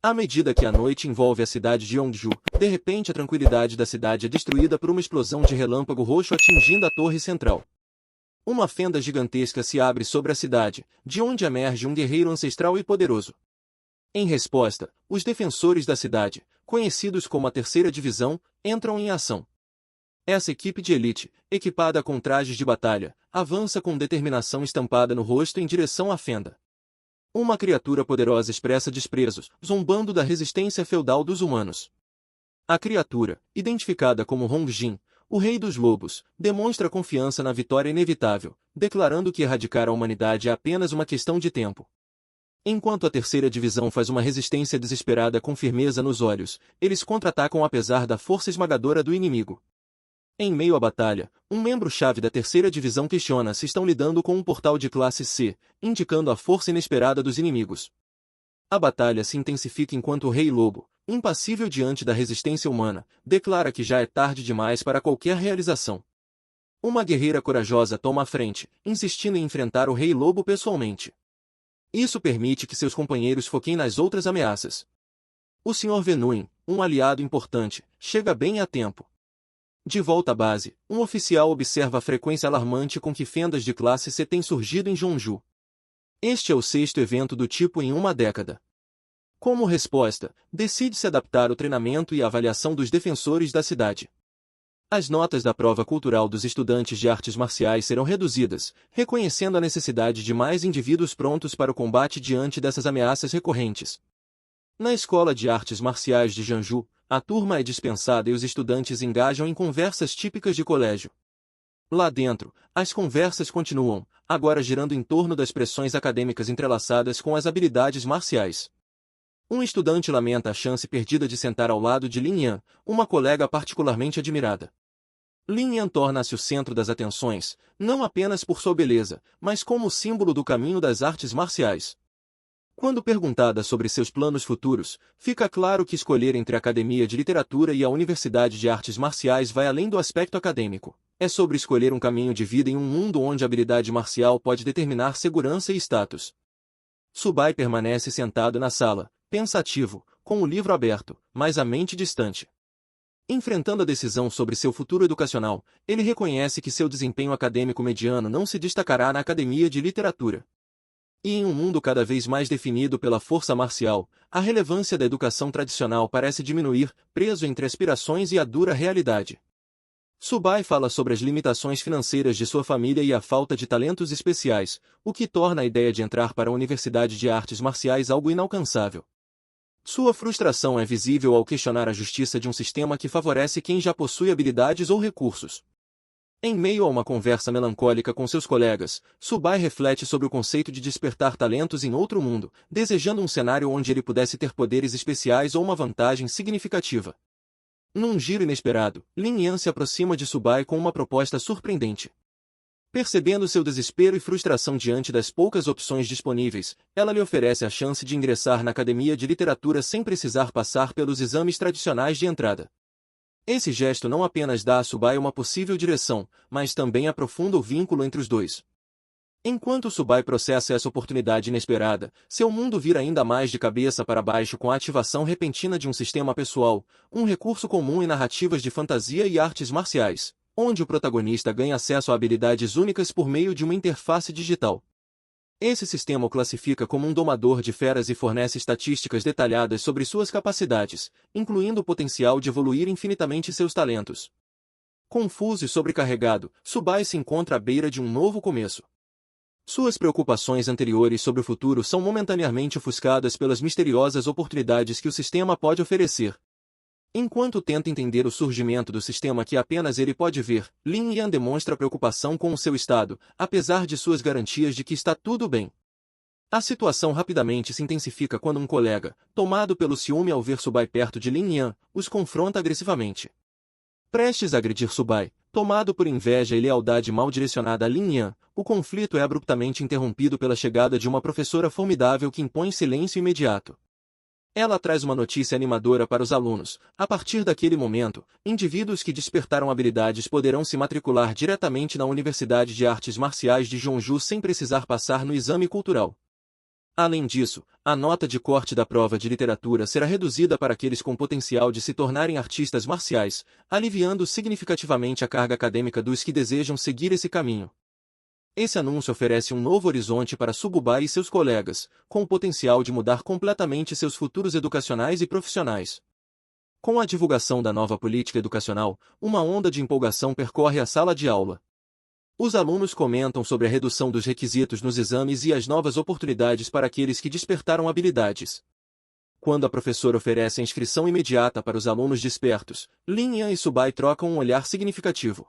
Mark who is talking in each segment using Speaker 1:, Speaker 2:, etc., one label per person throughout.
Speaker 1: À medida que a noite envolve a cidade de Yongju, de repente a tranquilidade da cidade é destruída por uma explosão de relâmpago roxo atingindo a torre central. Uma fenda gigantesca se abre sobre a cidade, de onde emerge um guerreiro ancestral e poderoso. Em resposta, os defensores da cidade, conhecidos como a Terceira Divisão, entram em ação. Essa equipe de elite, equipada com trajes de batalha, avança com determinação estampada no rosto em direção à fenda. Uma criatura poderosa expressa desprezos, zombando da resistência feudal dos humanos. A criatura, identificada como Hongjin, o Rei dos Lobos, demonstra confiança na vitória inevitável, declarando que erradicar a humanidade é apenas uma questão de tempo. Enquanto a Terceira Divisão faz uma resistência desesperada com firmeza nos olhos, eles contra-atacam apesar da força esmagadora do inimigo. Em meio à batalha, um membro-chave da Terceira Divisão questiona se estão lidando com um portal de classe C, indicando a força inesperada dos inimigos. A batalha se intensifica enquanto o Rei Lobo, impassível diante da resistência humana, declara que já é tarde demais para qualquer realização. Uma guerreira corajosa toma a frente, insistindo em enfrentar o Rei Lobo pessoalmente. Isso permite que seus companheiros foquem nas outras ameaças. O Sr. Venuin, um aliado importante, chega bem a tempo. De volta à base, um oficial observa a frequência alarmante com que fendas de classe C têm surgido em Jeonju. Este é o 6º evento do tipo em uma década. Como resposta, decide-se adaptar o treinamento e a avaliação dos defensores da cidade. As notas da prova cultural dos estudantes de artes marciais serão reduzidas, reconhecendo a necessidade de mais indivíduos prontos para o combate diante dessas ameaças recorrentes. Na Escola de Artes Marciais de Jeonju, a turma é dispensada e os estudantes engajam em conversas típicas de colégio. Lá dentro, as conversas continuam, agora girando em torno das pressões acadêmicas entrelaçadas com as habilidades marciais. Um estudante lamenta a chance perdida de sentar ao lado de Lin Yan, uma colega particularmente admirada. Lin Yan torna-se o centro das atenções, não apenas por sua beleza, mas como símbolo do caminho das artes marciais. Quando perguntada sobre seus planos futuros, fica claro que escolher entre a Academia de Literatura e a Universidade de Artes Marciais vai além do aspecto acadêmico. É sobre escolher um caminho de vida em um mundo onde a habilidade marcial pode determinar segurança e status. Subai permanece sentado na sala, pensativo, com o livro aberto, mas a mente distante. Enfrentando a decisão sobre seu futuro educacional, ele reconhece que seu desempenho acadêmico mediano não se destacará na Academia de Literatura. E em um mundo cada vez mais definido pela força marcial, a relevância da educação tradicional parece diminuir, preso entre aspirações e a dura realidade. Subai fala sobre as limitações financeiras de sua família e a falta de talentos especiais, o que torna a ideia de entrar para a Universidade de Artes Marciais algo inalcançável. Sua frustração é visível ao questionar a justiça de um sistema que favorece quem já possui habilidades ou recursos. Em meio a uma conversa melancólica com seus colegas, Subai reflete sobre o conceito de despertar talentos em outro mundo, desejando um cenário onde ele pudesse ter poderes especiais ou uma vantagem significativa. Num giro inesperado, Lin Yan se aproxima de Subai com uma proposta surpreendente. Percebendo seu desespero e frustração diante das poucas opções disponíveis, ela lhe oferece a chance de ingressar na Academia de Literatura sem precisar passar pelos exames tradicionais de entrada. Esse gesto não apenas dá a Subai uma possível direção, mas também aprofunda o vínculo entre os dois. Enquanto Subai processa essa oportunidade inesperada, seu mundo vira ainda mais de cabeça para baixo com a ativação repentina de um sistema pessoal, um recurso comum em narrativas de fantasia e artes marciais, onde o protagonista ganha acesso a habilidades únicas por meio de uma interface digital. Esse sistema o classifica como um domador de feras e fornece estatísticas detalhadas sobre suas capacidades, incluindo o potencial de evoluir infinitamente seus talentos. Confuso e sobrecarregado, Subai se encontra à beira de um novo começo. Suas preocupações anteriores sobre o futuro são momentaneamente ofuscadas pelas misteriosas oportunidades que o sistema pode oferecer. Enquanto tenta entender o surgimento do sistema que apenas ele pode ver, Lin Yan demonstra preocupação com o seu estado, apesar de suas garantias de que está tudo bem. A situação rapidamente se intensifica quando um colega, tomado pelo ciúme ao ver Subai perto de Lin Yan, os confronta agressivamente. Prestes a agredir Subai, tomado por inveja e lealdade mal direcionada a Lin Yan, o conflito é abruptamente interrompido pela chegada de uma professora formidável que impõe silêncio imediato. Ela traz uma notícia animadora para os alunos. A partir daquele momento, indivíduos que despertaram habilidades poderão se matricular diretamente na Universidade de Artes Marciais de Jeonju sem precisar passar no exame cultural. Além disso, a nota de corte da prova de literatura será reduzida para aqueles com potencial de se tornarem artistas marciais, aliviando significativamente a carga acadêmica dos que desejam seguir esse caminho. Esse anúncio oferece um novo horizonte para Sububai e seus colegas, com o potencial de mudar completamente seus futuros educacionais e profissionais. Com a divulgação da nova política educacional, uma onda de empolgação percorre a sala de aula. Os alunos comentam sobre a redução dos requisitos nos exames e as novas oportunidades para aqueles que despertaram habilidades. Quando a professora oferece a inscrição imediata para os alunos despertos, Lin Yan e Subai trocam um olhar significativo.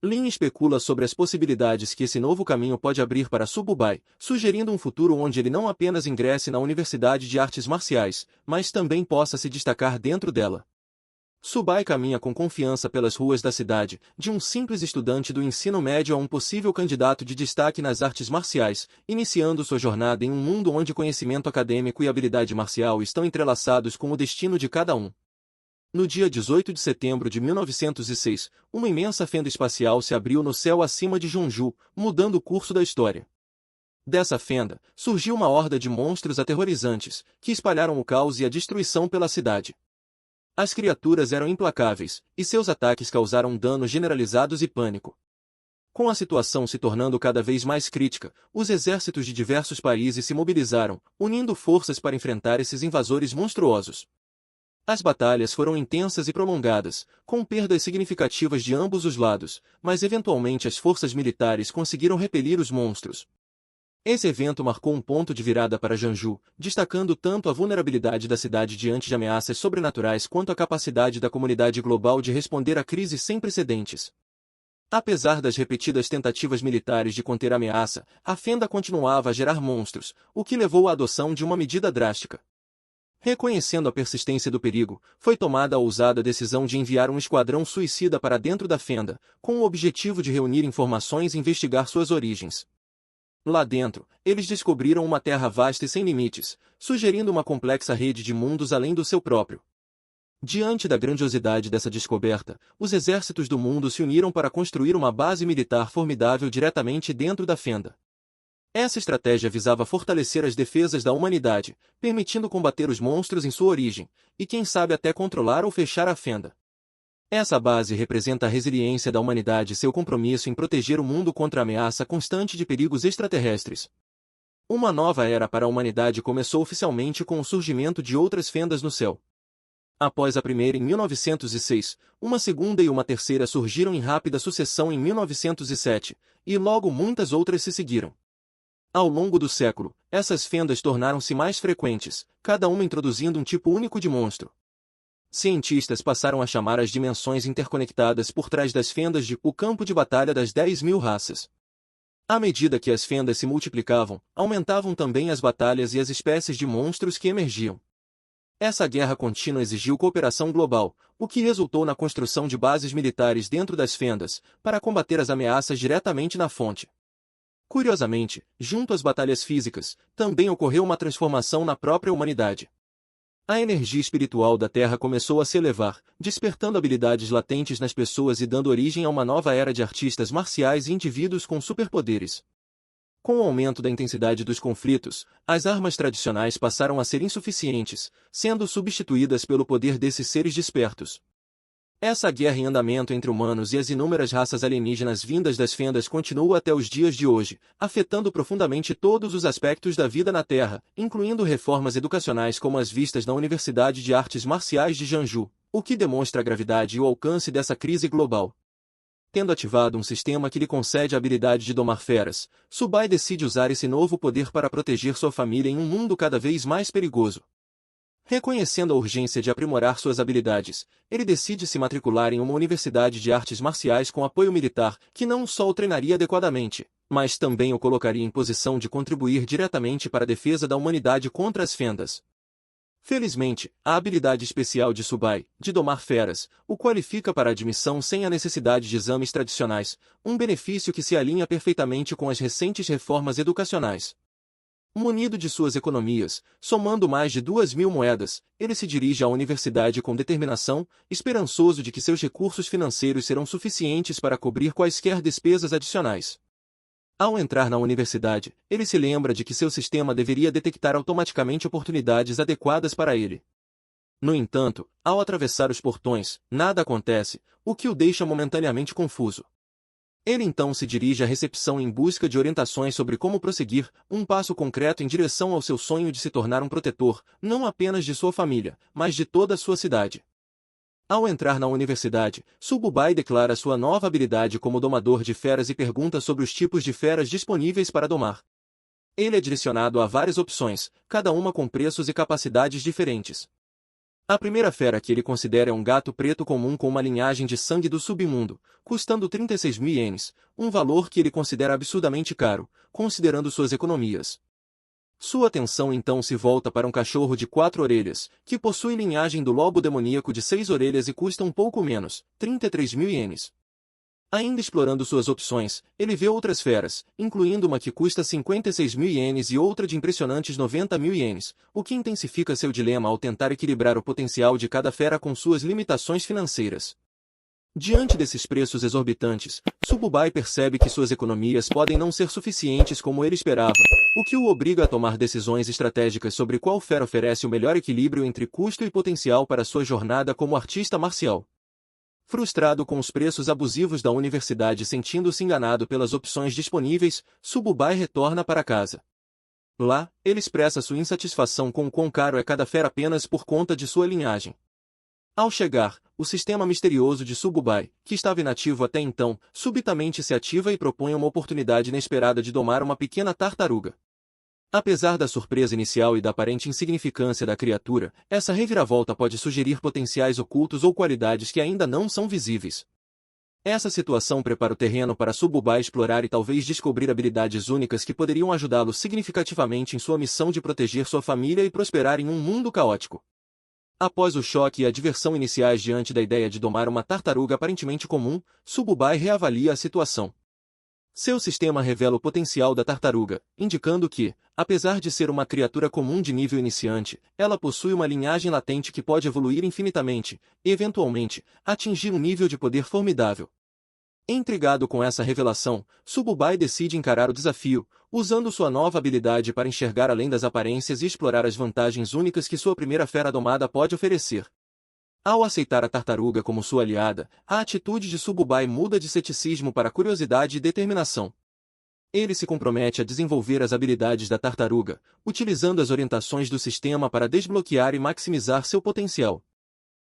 Speaker 1: Lin especula sobre as possibilidades que esse novo caminho pode abrir para Sububai, sugerindo um futuro onde ele não apenas ingresse na Universidade de Artes Marciais, mas também possa se destacar dentro dela. Subai caminha com confiança pelas ruas da cidade, de um simples estudante do ensino médio a um possível candidato de destaque nas artes marciais, iniciando sua jornada em um mundo onde conhecimento acadêmico e habilidade marcial estão entrelaçados com o destino de cada um. No dia 18 de setembro de 1906, uma imensa fenda espacial se abriu no céu acima de Jeonju, mudando o curso da história. Dessa fenda, surgiu uma horda de monstros aterrorizantes, que espalharam o caos e a destruição pela cidade. As criaturas eram implacáveis, e seus ataques causaram danos generalizados e pânico. Com a situação se tornando cada vez mais crítica, os exércitos de diversos países se mobilizaram, unindo forças para enfrentar esses invasores monstruosos. As batalhas foram intensas e prolongadas, com perdas significativas de ambos os lados, mas eventualmente as forças militares conseguiram repelir os monstros. Esse evento marcou um ponto de virada para Jeonju, destacando tanto a vulnerabilidade da cidade diante de ameaças sobrenaturais quanto a capacidade da comunidade global de responder a crises sem precedentes. Apesar das repetidas tentativas militares de conter a ameaça, a fenda continuava a gerar monstros, o que levou à adoção de uma medida drástica. Reconhecendo a persistência do perigo, foi tomada a ousada decisão de enviar um esquadrão suicida para dentro da fenda, com o objetivo de reunir informações e investigar suas origens. Lá dentro, eles descobriram uma terra vasta e sem limites, sugerindo uma complexa rede de mundos além do seu próprio. Diante da grandiosidade dessa descoberta, os exércitos do mundo se uniram para construir uma base militar formidável diretamente dentro da fenda. Essa estratégia visava fortalecer as defesas da humanidade, permitindo combater os monstros em sua origem, e quem sabe até controlar ou fechar a fenda. Essa base representa a resiliência da humanidade e seu compromisso em proteger o mundo contra a ameaça constante de perigos extraterrestres. Uma nova era para a humanidade começou oficialmente com o surgimento de outras fendas no céu. Após a primeira em 1906, uma segunda e uma terceira surgiram em rápida sucessão em 1907, e logo muitas outras se seguiram. Ao longo do século, essas fendas tornaram-se mais frequentes, cada uma introduzindo um tipo único de monstro. Cientistas passaram a chamar as dimensões interconectadas por trás das fendas de o campo de batalha das 10.000 raças. À medida que as fendas se multiplicavam, aumentavam também as batalhas e as espécies de monstros que emergiam. Essa guerra contínua exigiu cooperação global, o que resultou na construção de bases militares dentro das fendas, para combater as ameaças diretamente na fonte. Curiosamente, junto às batalhas físicas, também ocorreu uma transformação na própria humanidade. A energia espiritual da Terra começou a se elevar, despertando habilidades latentes nas pessoas e dando origem a uma nova era de artistas marciais e indivíduos com superpoderes. Com o aumento da intensidade dos conflitos, as armas tradicionais passaram a ser insuficientes, sendo substituídas pelo poder desses seres despertos. Essa guerra em andamento entre humanos e as inúmeras raças alienígenas vindas das fendas continua até os dias de hoje, afetando profundamente todos os aspectos da vida na Terra, incluindo reformas educacionais como as vistas na Universidade de Artes Marciais de Jeonju, o que demonstra a gravidade e o alcance dessa crise global. Tendo ativado um sistema que lhe concede a habilidade de domar feras, Subai decide usar esse novo poder para proteger sua família em um mundo cada vez mais perigoso. Reconhecendo a urgência de aprimorar suas habilidades, ele decide se matricular em uma universidade de artes marciais com apoio militar, que não só o treinaria adequadamente, mas também o colocaria em posição de contribuir diretamente para a defesa da humanidade contra as fendas. Felizmente, a habilidade especial de Subai, de domar feras, o qualifica para a admissão sem a necessidade de exames tradicionais, um benefício que se alinha perfeitamente com as recentes reformas educacionais. Munido de suas economias, somando mais de 2.000 moedas, ele se dirige à universidade com determinação, esperançoso de que seus recursos financeiros serão suficientes para cobrir quaisquer despesas adicionais. Ao entrar na universidade, ele se lembra de que seu sistema deveria detectar automaticamente oportunidades adequadas para ele. No entanto, ao atravessar os portões, nada acontece, o que o deixa momentaneamente confuso. Ele então se dirige à recepção em busca de orientações sobre como prosseguir, um passo concreto em direção ao seu sonho de se tornar um protetor, não apenas de sua família, mas de toda a sua cidade. Ao entrar na universidade, Sububai declara sua nova habilidade como domador de feras e pergunta sobre os tipos de feras disponíveis para domar. Ele é direcionado a várias opções, cada uma com preços e capacidades diferentes. A primeira fera que ele considera é um gato preto comum com uma linhagem de sangue do submundo, custando 36.000 ienes, um valor que ele considera absurdamente caro, considerando suas economias. Sua atenção então se volta para um cachorro de 4 orelhas, que possui linhagem do lobo demoníaco de 6 orelhas e custa um pouco menos, 33.000 ienes. Ainda explorando suas opções, ele vê outras feras, incluindo uma que custa 56.000 ienes e outra de impressionantes 90.000 ienes, o que intensifica seu dilema ao tentar equilibrar o potencial de cada fera com suas limitações financeiras. Diante desses preços exorbitantes, Sububai percebe que suas economias podem não ser suficientes como ele esperava, o que o obriga a tomar decisões estratégicas sobre qual fera oferece o melhor equilíbrio entre custo e potencial para sua jornada como artista marcial. Frustrado com os preços abusivos da universidade e sentindo-se enganado pelas opções disponíveis, Sububai retorna para casa. Lá, ele expressa sua insatisfação com o quão caro é cada fera apenas por conta de sua linhagem. Ao chegar, o sistema misterioso de Sububai, que estava inativo até então, subitamente se ativa e propõe uma oportunidade inesperada de domar uma pequena tartaruga. Apesar da surpresa inicial e da aparente insignificância da criatura, essa reviravolta pode sugerir potenciais ocultos ou qualidades que ainda não são visíveis. Essa situação prepara o terreno para Sububai explorar e talvez descobrir habilidades únicas que poderiam ajudá-lo significativamente em sua missão de proteger sua família e prosperar em um mundo caótico. Após o choque e a diversão iniciais diante da ideia de domar uma tartaruga aparentemente comum, Sububai reavalia a situação. Seu sistema revela o potencial da tartaruga, indicando que, apesar de ser uma criatura comum de nível iniciante, ela possui uma linhagem latente que pode evoluir infinitamente, e eventualmente, atingir um nível de poder formidável. Intrigado com essa revelação, Sububai decide encarar o desafio, usando sua nova habilidade para enxergar além das aparências e explorar as vantagens únicas que sua primeira fera domada pode oferecer. Ao aceitar a tartaruga como sua aliada, a atitude de Sububai muda de ceticismo para curiosidade e determinação. Ele se compromete a desenvolver as habilidades da tartaruga, utilizando as orientações do sistema para desbloquear e maximizar seu potencial.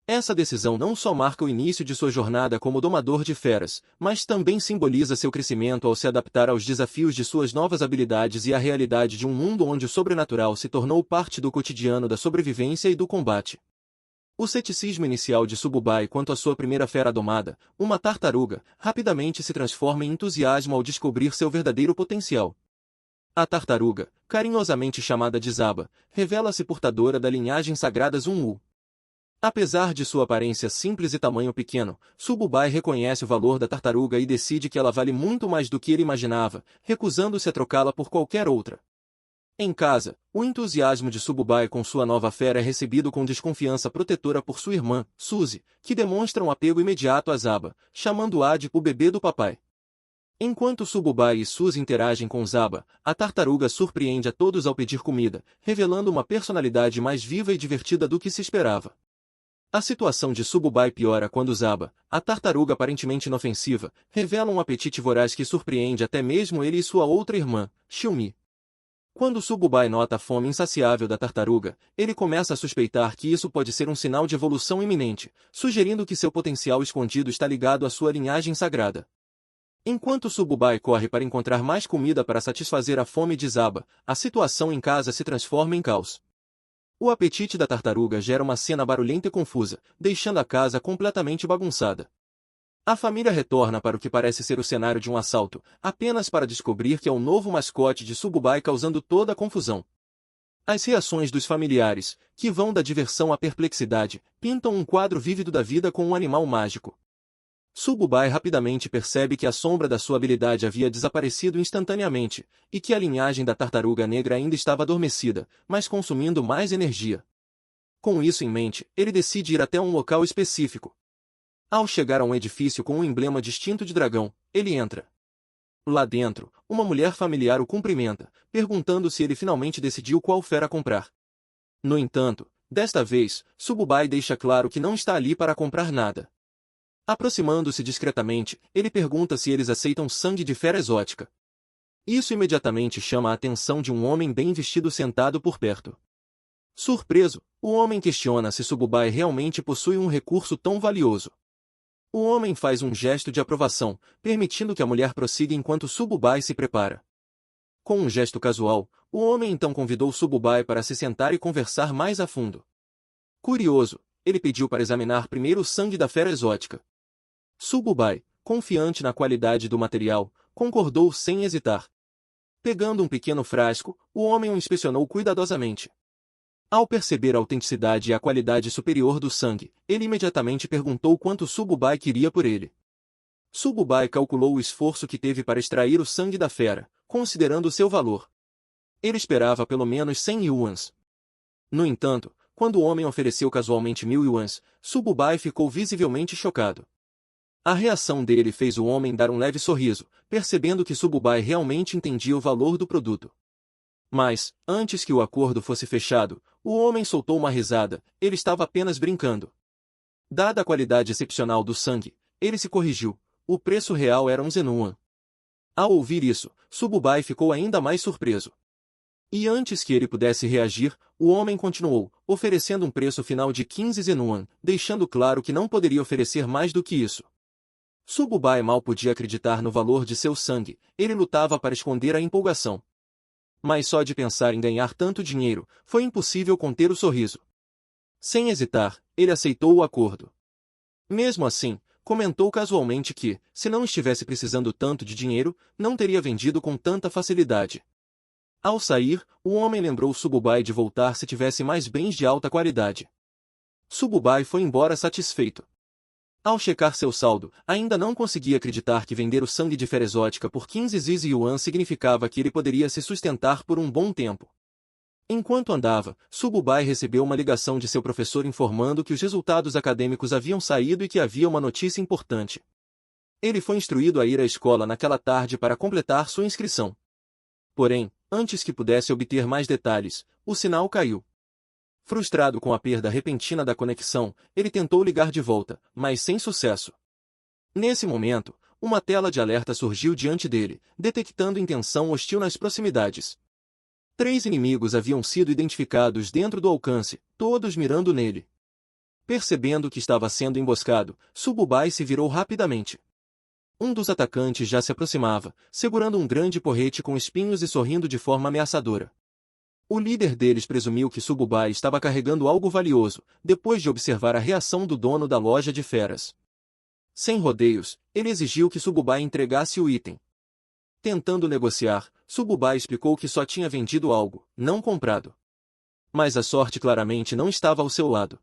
Speaker 1: Essa decisão não só marca o início de sua jornada como domador de feras, mas também simboliza seu crescimento ao se adaptar aos desafios de suas novas habilidades e à realidade de um mundo onde o sobrenatural se tornou parte do cotidiano da sobrevivência e do combate. O ceticismo inicial de Sububai quanto à sua primeira fera domada, uma tartaruga, rapidamente se transforma em entusiasmo ao descobrir seu verdadeiro potencial. A tartaruga, carinhosamente chamada de Zaba, revela-se portadora da linhagem sagrada Zunwu. Apesar de sua aparência simples e tamanho pequeno, Sububai reconhece o valor da tartaruga e decide que ela vale muito mais do que ele imaginava, recusando-se a trocá-la por qualquer outra. Em casa, o entusiasmo de Sububai com sua nova fera é recebido com desconfiança protetora por sua irmã, Suzy, que demonstra um apego imediato a Zaba, chamando-a de o bebê do papai. Enquanto Sububai e Suzy interagem com Zaba, a tartaruga surpreende a todos ao pedir comida, revelando uma personalidade mais viva e divertida do que se esperava. A situação de Sububai piora quando Zaba, a tartaruga aparentemente inofensiva, revela um apetite voraz que surpreende até mesmo ele e sua outra irmã, Xiumi. Quando Sububai nota a fome insaciável da tartaruga, ele começa a suspeitar que isso pode ser um sinal de evolução iminente, sugerindo que seu potencial escondido está ligado à sua linhagem sagrada. Enquanto Sububai corre para encontrar mais comida para satisfazer a fome de Zaba, a situação em casa se transforma em caos. O apetite da tartaruga gera uma cena barulhenta e confusa, deixando a casa completamente bagunçada. A família retorna para o que parece ser o cenário de um assalto, apenas para descobrir que é o novo mascote de Sububai causando toda a confusão. As reações dos familiares, que vão da diversão à perplexidade, pintam um quadro vívido da vida com um animal mágico. Sububai rapidamente percebe que a sombra da sua habilidade havia desaparecido instantaneamente, e que a linhagem da tartaruga negra ainda estava adormecida, mas consumindo mais energia. Com isso em mente, ele decide ir até um local específico. Ao chegar a um edifício com um emblema distinto de dragão, ele entra. Lá dentro, uma mulher familiar o cumprimenta, perguntando se ele finalmente decidiu qual fera comprar. No entanto, desta vez, Sububai deixa claro que não está ali para comprar nada. Aproximando-se discretamente, ele pergunta se eles aceitam sangue de fera exótica. Isso imediatamente chama a atenção de um homem bem vestido sentado por perto. Surpreso, o homem questiona se Sububai realmente possui um recurso tão valioso. O homem faz um gesto de aprovação, permitindo que a mulher prossiga enquanto Sububai se prepara. Com um gesto casual, o homem então convidou Sububai para se sentar e conversar mais a fundo. Curioso, ele pediu para examinar primeiro o sangue da fera exótica. Sububai, confiante na qualidade do material, concordou sem hesitar. Pegando um pequeno frasco, o homem o inspecionou cuidadosamente. Ao perceber a autenticidade e a qualidade superior do sangue, ele imediatamente perguntou quanto Sububai queria por ele. Sububai calculou o esforço que teve para extrair o sangue da fera, considerando seu valor. Ele esperava pelo menos 100 yuans. No entanto, quando o homem ofereceu casualmente 1000 yuans, Sububai ficou visivelmente chocado. A reação dele fez o homem dar um leve sorriso, percebendo que Sububai realmente entendia o valor do produto. Mas, antes que o acordo fosse fechado, o homem soltou uma risada, ele estava apenas brincando. Dada a qualidade excepcional do sangue, ele se corrigiu, o preço real era 1 zenuan. Ao ouvir isso, Sububai ficou ainda mais surpreso. E antes que ele pudesse reagir, o homem continuou, oferecendo um preço final de 15 zenuan, deixando claro que não poderia oferecer mais do que isso. Sububai mal podia acreditar no valor de seu sangue, ele lutava para esconder a empolgação. Mas só de pensar em ganhar tanto dinheiro, foi impossível conter o sorriso. Sem hesitar, ele aceitou o acordo. Mesmo assim, comentou casualmente que, se não estivesse precisando tanto de dinheiro, não teria vendido com tanta facilidade. Ao sair, o homem lembrou Sububai de voltar se tivesse mais bens de alta qualidade. Sububai foi embora satisfeito. Ao checar seu saldo, ainda não conseguia acreditar que vender o sangue de fera exótica por 15 ziz yuan significava que ele poderia se sustentar por um bom tempo. Enquanto andava, Sububai recebeu uma ligação de seu professor informando que os resultados acadêmicos haviam saído e que havia uma notícia importante. Ele foi instruído a ir à escola naquela tarde para completar sua inscrição. Porém, antes que pudesse obter mais detalhes, o sinal caiu. Frustrado com a perda repentina da conexão, ele tentou ligar de volta, mas sem sucesso. Nesse momento, uma tela de alerta surgiu diante dele, detectando intenção hostil nas proximidades. 3 inimigos haviam sido identificados dentro do alcance, todos mirando nele. Percebendo que estava sendo emboscado, Sububai se virou rapidamente. Um dos atacantes já se aproximava, segurando um grande porrete com espinhos e sorrindo de forma ameaçadora. O líder deles presumiu que Sububai estava carregando algo valioso, depois de observar a reação do dono da loja de feras. Sem rodeios, ele exigiu que Sububai entregasse o item. Tentando negociar, Sububai explicou que só tinha vendido algo, não comprado. Mas a sorte claramente não estava ao seu lado.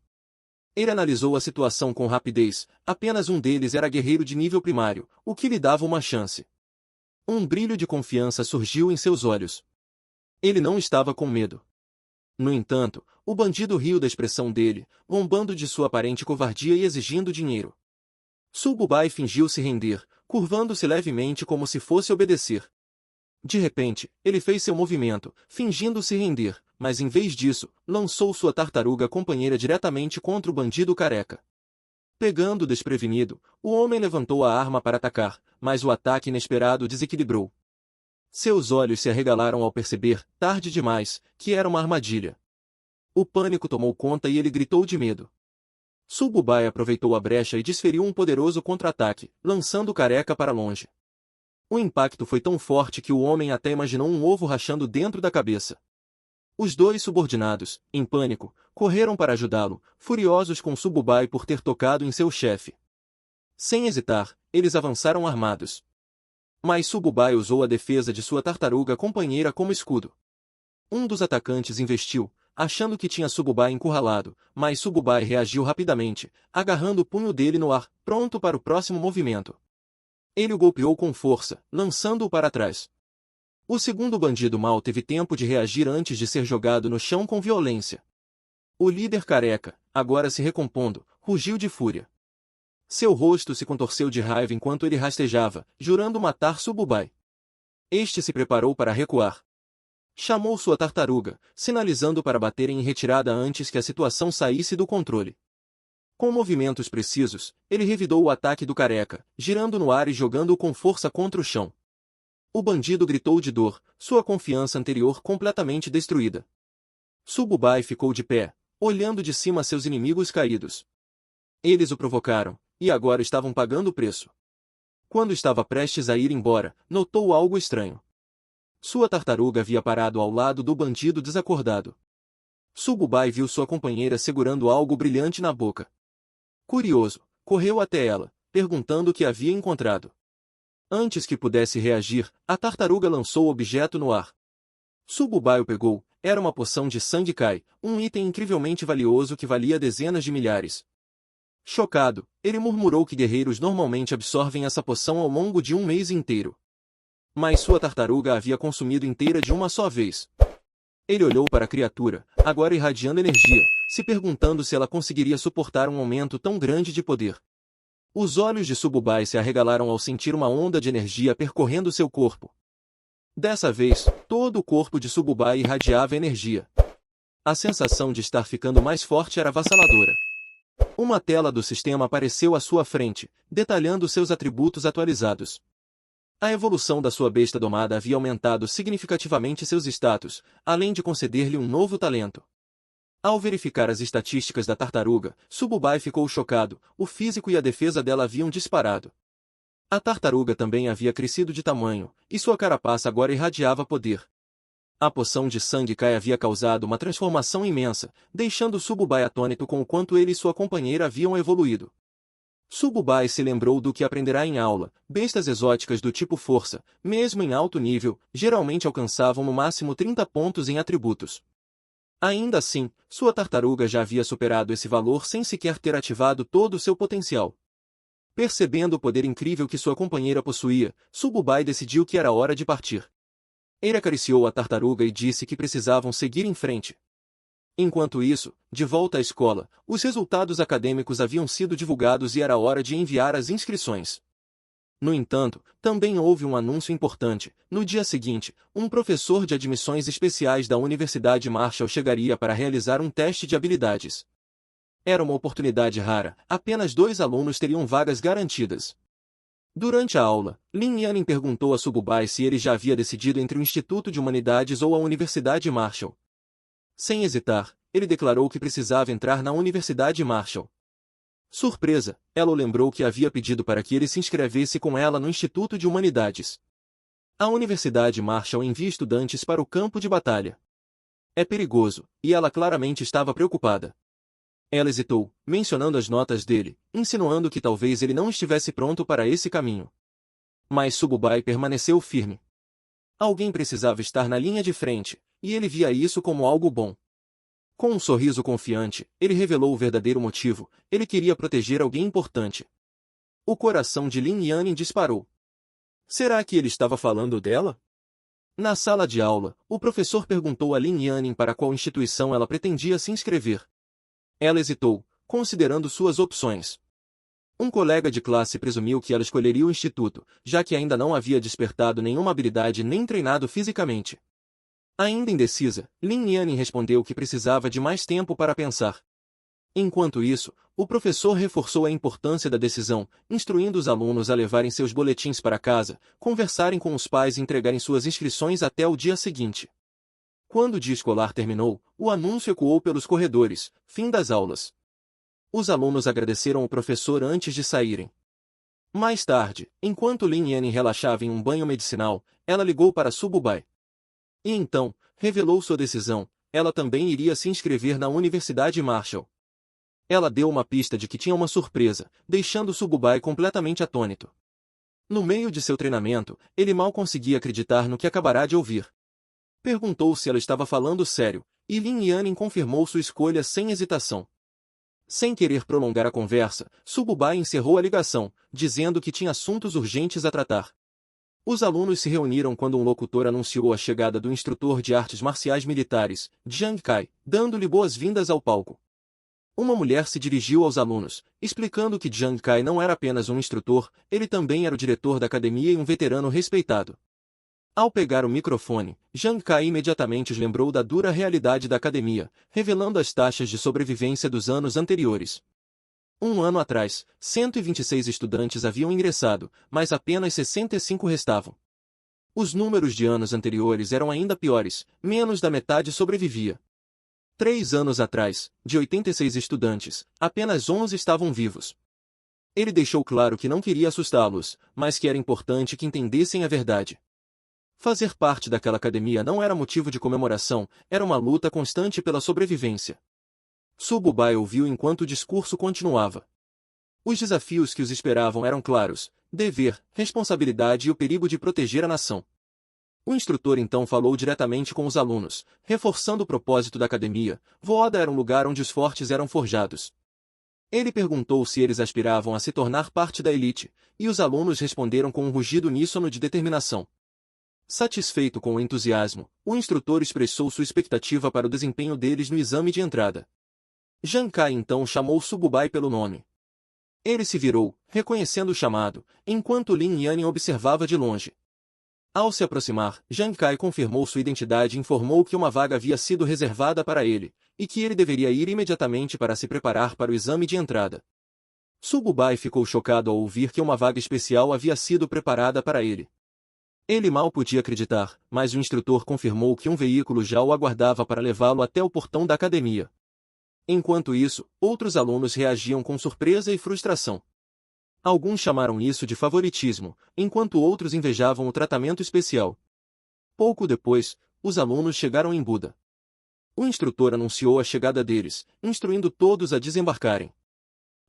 Speaker 1: Ele analisou a situação com rapidez, apenas um deles era guerreiro de nível primário, o que lhe dava uma chance. Um brilho de confiança surgiu em seus olhos. Ele não estava com medo. No entanto, o bandido riu da expressão dele, zombando de sua aparente covardia e exigindo dinheiro. Sububai fingiu se render, curvando-se levemente como se fosse obedecer. De repente, ele fez seu movimento, fingindo se render, mas em vez disso, lançou sua tartaruga companheira diretamente contra o bandido careca. Pegando desprevenido, o homem levantou a arma para atacar, mas o ataque inesperado o desequilibrou. Seus olhos se arregalaram ao perceber, tarde demais, que era uma armadilha. O pânico tomou conta e ele gritou de medo. Sububai aproveitou a brecha e desferiu um poderoso contra-ataque, lançando o careca para longe. O impacto foi tão forte que o homem até imaginou um ovo rachando dentro da cabeça. Os dois subordinados, em pânico, correram para ajudá-lo, furiosos com Sububai por ter tocado em seu chefe. Sem hesitar, eles avançaram armados. Mas Sububai usou a defesa de sua tartaruga companheira como escudo. Um dos atacantes investiu, achando que tinha Sububai encurralado, mas Sububai reagiu rapidamente, agarrando o punho dele no ar, pronto para o próximo movimento. Ele o golpeou com força, lançando-o para trás. O segundo bandido mal teve tempo de reagir antes de ser jogado no chão com violência. O líder careca, agora se recompondo, rugiu de fúria. Seu rosto se contorceu de raiva enquanto ele rastejava, jurando matar Sububai. Este se preparou para recuar. Chamou sua tartaruga, sinalizando para baterem em retirada antes que a situação saísse do controle. Com movimentos precisos, ele revidou o ataque do careca, girando no ar e jogando-o com força contra o chão. O bandido gritou de dor, sua confiança anterior completamente destruída. Sububai ficou de pé, olhando de cima seus inimigos caídos. Eles o provocaram, e agora estavam pagando o preço. Quando estava prestes a ir embora, notou algo estranho. Sua tartaruga havia parado ao lado do bandido desacordado. Sububai viu sua companheira segurando algo brilhante na boca. Curioso, correu até ela, perguntando o que havia encontrado. Antes que pudesse reagir, a tartaruga lançou o objeto no ar. Sububai o pegou, era uma poção de sangue Kai, um item incrivelmente valioso que valia dezenas de milhares. Chocado, ele murmurou que guerreiros normalmente absorvem essa poção ao longo de um mês inteiro. Mas sua tartaruga a havia consumido inteira de uma só vez. Ele olhou para a criatura, agora irradiando energia, se perguntando se ela conseguiria suportar um aumento tão grande de poder. Os olhos de Sububai se arregalaram ao sentir uma onda de energia percorrendo seu corpo. Dessa vez, todo o corpo de Sububai irradiava energia. A sensação de estar ficando mais forte era avassaladora. Uma tela do sistema apareceu à sua frente, detalhando seus atributos atualizados. A evolução da sua besta domada havia aumentado significativamente seus status, além de conceder-lhe um novo talento. Ao verificar as estatísticas da tartaruga, Sububai ficou chocado, o físico e a defesa dela haviam disparado. A tartaruga também havia crescido de tamanho, e sua carapaça agora irradiava poder. A poção de sangue Kai havia causado uma transformação imensa, deixando Sububai atônito com o quanto ele e sua companheira haviam evoluído. Sububai se lembrou do que aprenderá em aula, bestas exóticas do tipo força, mesmo em alto nível, geralmente alcançavam no máximo 30 pontos em atributos. Ainda assim, sua tartaruga já havia superado esse valor sem sequer ter ativado todo o seu potencial. Percebendo o poder incrível que sua companheira possuía, Sububai decidiu que era hora de partir. Ele acariciou a tartaruga e disse que precisavam seguir em frente. Enquanto isso, de volta à escola, os resultados acadêmicos haviam sido divulgados e era hora de enviar as inscrições. No entanto, também houve um anúncio importante. No dia seguinte, um professor de admissões especiais da Universidade Marshall chegaria para realizar um teste de habilidades. Era uma oportunidade rara, apenas 2 alunos teriam vagas garantidas. Durante a aula, Lin Yanin perguntou a Sububai se ele já havia decidido entre o Instituto de Humanidades ou a Universidade Marshall. Sem hesitar, ele declarou que precisava entrar na Universidade Marshall. Surpresa, ela o lembrou que havia pedido para que ele se inscrevesse com ela no Instituto de Humanidades. A Universidade Marshall envia estudantes para o campo de batalha. É perigoso, e ela claramente estava preocupada. Ela hesitou, mencionando as notas dele, insinuando que talvez ele não estivesse pronto para esse caminho. Mas Sububai permaneceu firme. Alguém precisava estar na linha de frente, e ele via isso como algo bom. Com um sorriso confiante, ele revelou o verdadeiro motivo: ele queria proteger alguém importante. O coração de Lin Yanin disparou. Será que ele estava falando dela? Na sala de aula, o professor perguntou a Lin Yanin para qual instituição ela pretendia se inscrever. Ela hesitou, considerando suas opções. Um colega de classe presumiu que ela escolheria o instituto, já que ainda não havia despertado nenhuma habilidade nem treinado fisicamente. Ainda indecisa, Lin Yanin respondeu que precisava de mais tempo para pensar. Enquanto isso, o professor reforçou a importância da decisão, instruindo os alunos a levarem seus boletins para casa, conversarem com os pais e entregarem suas inscrições até o dia seguinte. Quando o dia escolar terminou, o anúncio ecoou pelos corredores: fim das aulas. Os alunos agradeceram o professor antes de saírem. Mais tarde, enquanto Lin Yanin relaxava em um banho medicinal, ela ligou para Sububai. E então, revelou sua decisão: ela também iria se inscrever na Universidade Marshall. Ela deu uma pista de que tinha uma surpresa, deixando Sububai completamente atônito. No meio de seu treinamento, ele mal conseguia acreditar no que acabará de ouvir. Perguntou se ela estava falando sério, e Lin Yanin confirmou sua escolha sem hesitação. Sem querer prolongar a conversa, Sububai encerrou a ligação, dizendo que tinha assuntos urgentes a tratar. Os alunos se reuniram quando um locutor anunciou a chegada do instrutor de artes marciais militares, Jiang Kai, dando-lhe boas-vindas ao palco. Uma mulher se dirigiu aos alunos, explicando que Jiang Kai não era apenas um instrutor, ele também era o diretor da academia e um veterano respeitado. Ao pegar o microfone, Jiang Kai imediatamente os lembrou da dura realidade da academia, revelando as taxas de sobrevivência dos anos anteriores. Um ano atrás, 126 estudantes haviam ingressado, mas apenas 65 restavam. Os números de anos anteriores eram ainda piores, menos da metade sobrevivia. 3 anos atrás, de 86 estudantes, apenas 11 estavam vivos. Ele deixou claro que não queria assustá-los, mas que era importante que entendessem a verdade. Fazer parte daquela academia não era motivo de comemoração, era uma luta constante pela sobrevivência. Sububai ouviu enquanto o discurso continuava. Os desafios que os esperavam eram claros: dever, responsabilidade e o perigo de proteger a nação. O instrutor então falou diretamente com os alunos, reforçando o propósito da academia. Voda era um lugar onde os fortes eram forjados. Ele perguntou se eles aspiravam a se tornar parte da elite, e os alunos responderam com um rugido uníssono de determinação. Satisfeito com o entusiasmo, o instrutor expressou sua expectativa para o desempenho deles no exame de entrada. Jiang Kai então chamou Sububai pelo nome. Ele se virou, reconhecendo o chamado, enquanto Lin Yanin observava de longe. Ao se aproximar, Jiang Kai confirmou sua identidade e informou que uma vaga havia sido reservada para ele, e que ele deveria ir imediatamente para se preparar para o exame de entrada. Sububai ficou chocado ao ouvir que uma vaga especial havia sido preparada para ele. Ele mal podia acreditar, mas o instrutor confirmou que um veículo já o aguardava para levá-lo até o portão da academia. Enquanto isso, outros alunos reagiam com surpresa e frustração. Alguns chamaram isso de favoritismo, enquanto outros invejavam o tratamento especial. Pouco depois, os alunos chegaram em Buda. O instrutor anunciou a chegada deles, instruindo todos a desembarcarem.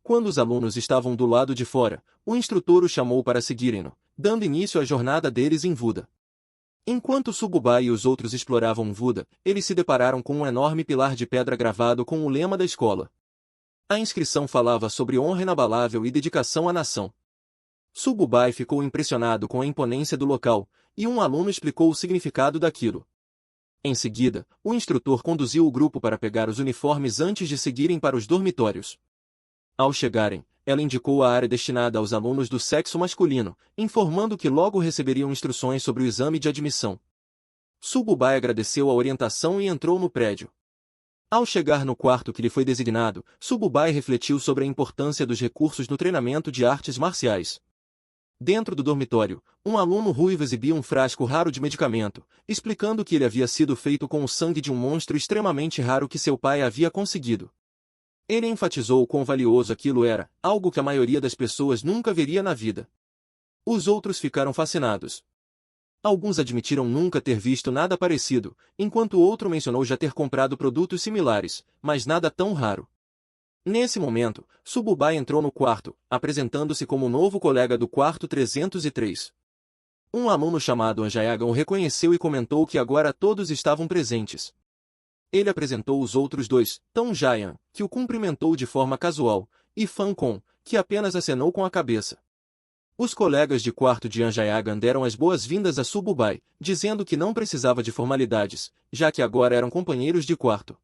Speaker 1: Quando os alunos estavam do lado de fora, o instrutor os chamou para seguirem-no, dando início à jornada deles em Buda. Enquanto Sububai e os outros exploravam Buda, eles se depararam com um enorme pilar de pedra gravado com o lema da escola. A inscrição falava sobre honra inabalável e dedicação à nação. Sububai ficou impressionado com a imponência do local, e um aluno explicou o significado daquilo. Em seguida, o instrutor conduziu o grupo para pegar os uniformes antes de seguirem para os dormitórios. Ao chegarem, ela indicou a área destinada aos alunos do sexo masculino, informando que logo receberiam instruções sobre o exame de admissão. Sububai agradeceu a orientação e entrou no prédio. Ao chegar no quarto que lhe foi designado, Sububai refletiu sobre a importância dos recursos no treinamento de artes marciais. Dentro do dormitório, um aluno ruivo exibia um frasco raro de medicamento, explicando que ele havia sido feito com o sangue de um monstro extremamente raro que seu pai havia conseguido. Ele enfatizou quão valioso aquilo era, algo que a maioria das pessoas nunca veria na vida. Os outros ficaram fascinados. Alguns admitiram nunca ter visto nada parecido, enquanto outro mencionou já ter comprado produtos similares, mas nada tão raro. Nesse momento, Sububai entrou no quarto, apresentando-se como o novo colega do quarto 303. Um aluno chamado Anjayagan o reconheceu e comentou que agora todos estavam presentes. Ele apresentou os outros dois, Tang Jian, que o cumprimentou de forma casual, e Fan Kong, que apenas acenou com a cabeça. Os colegas de quarto de Anjayagan deram as boas-vindas a Sububai, dizendo que não precisava de formalidades, já que agora eram companheiros de quarto.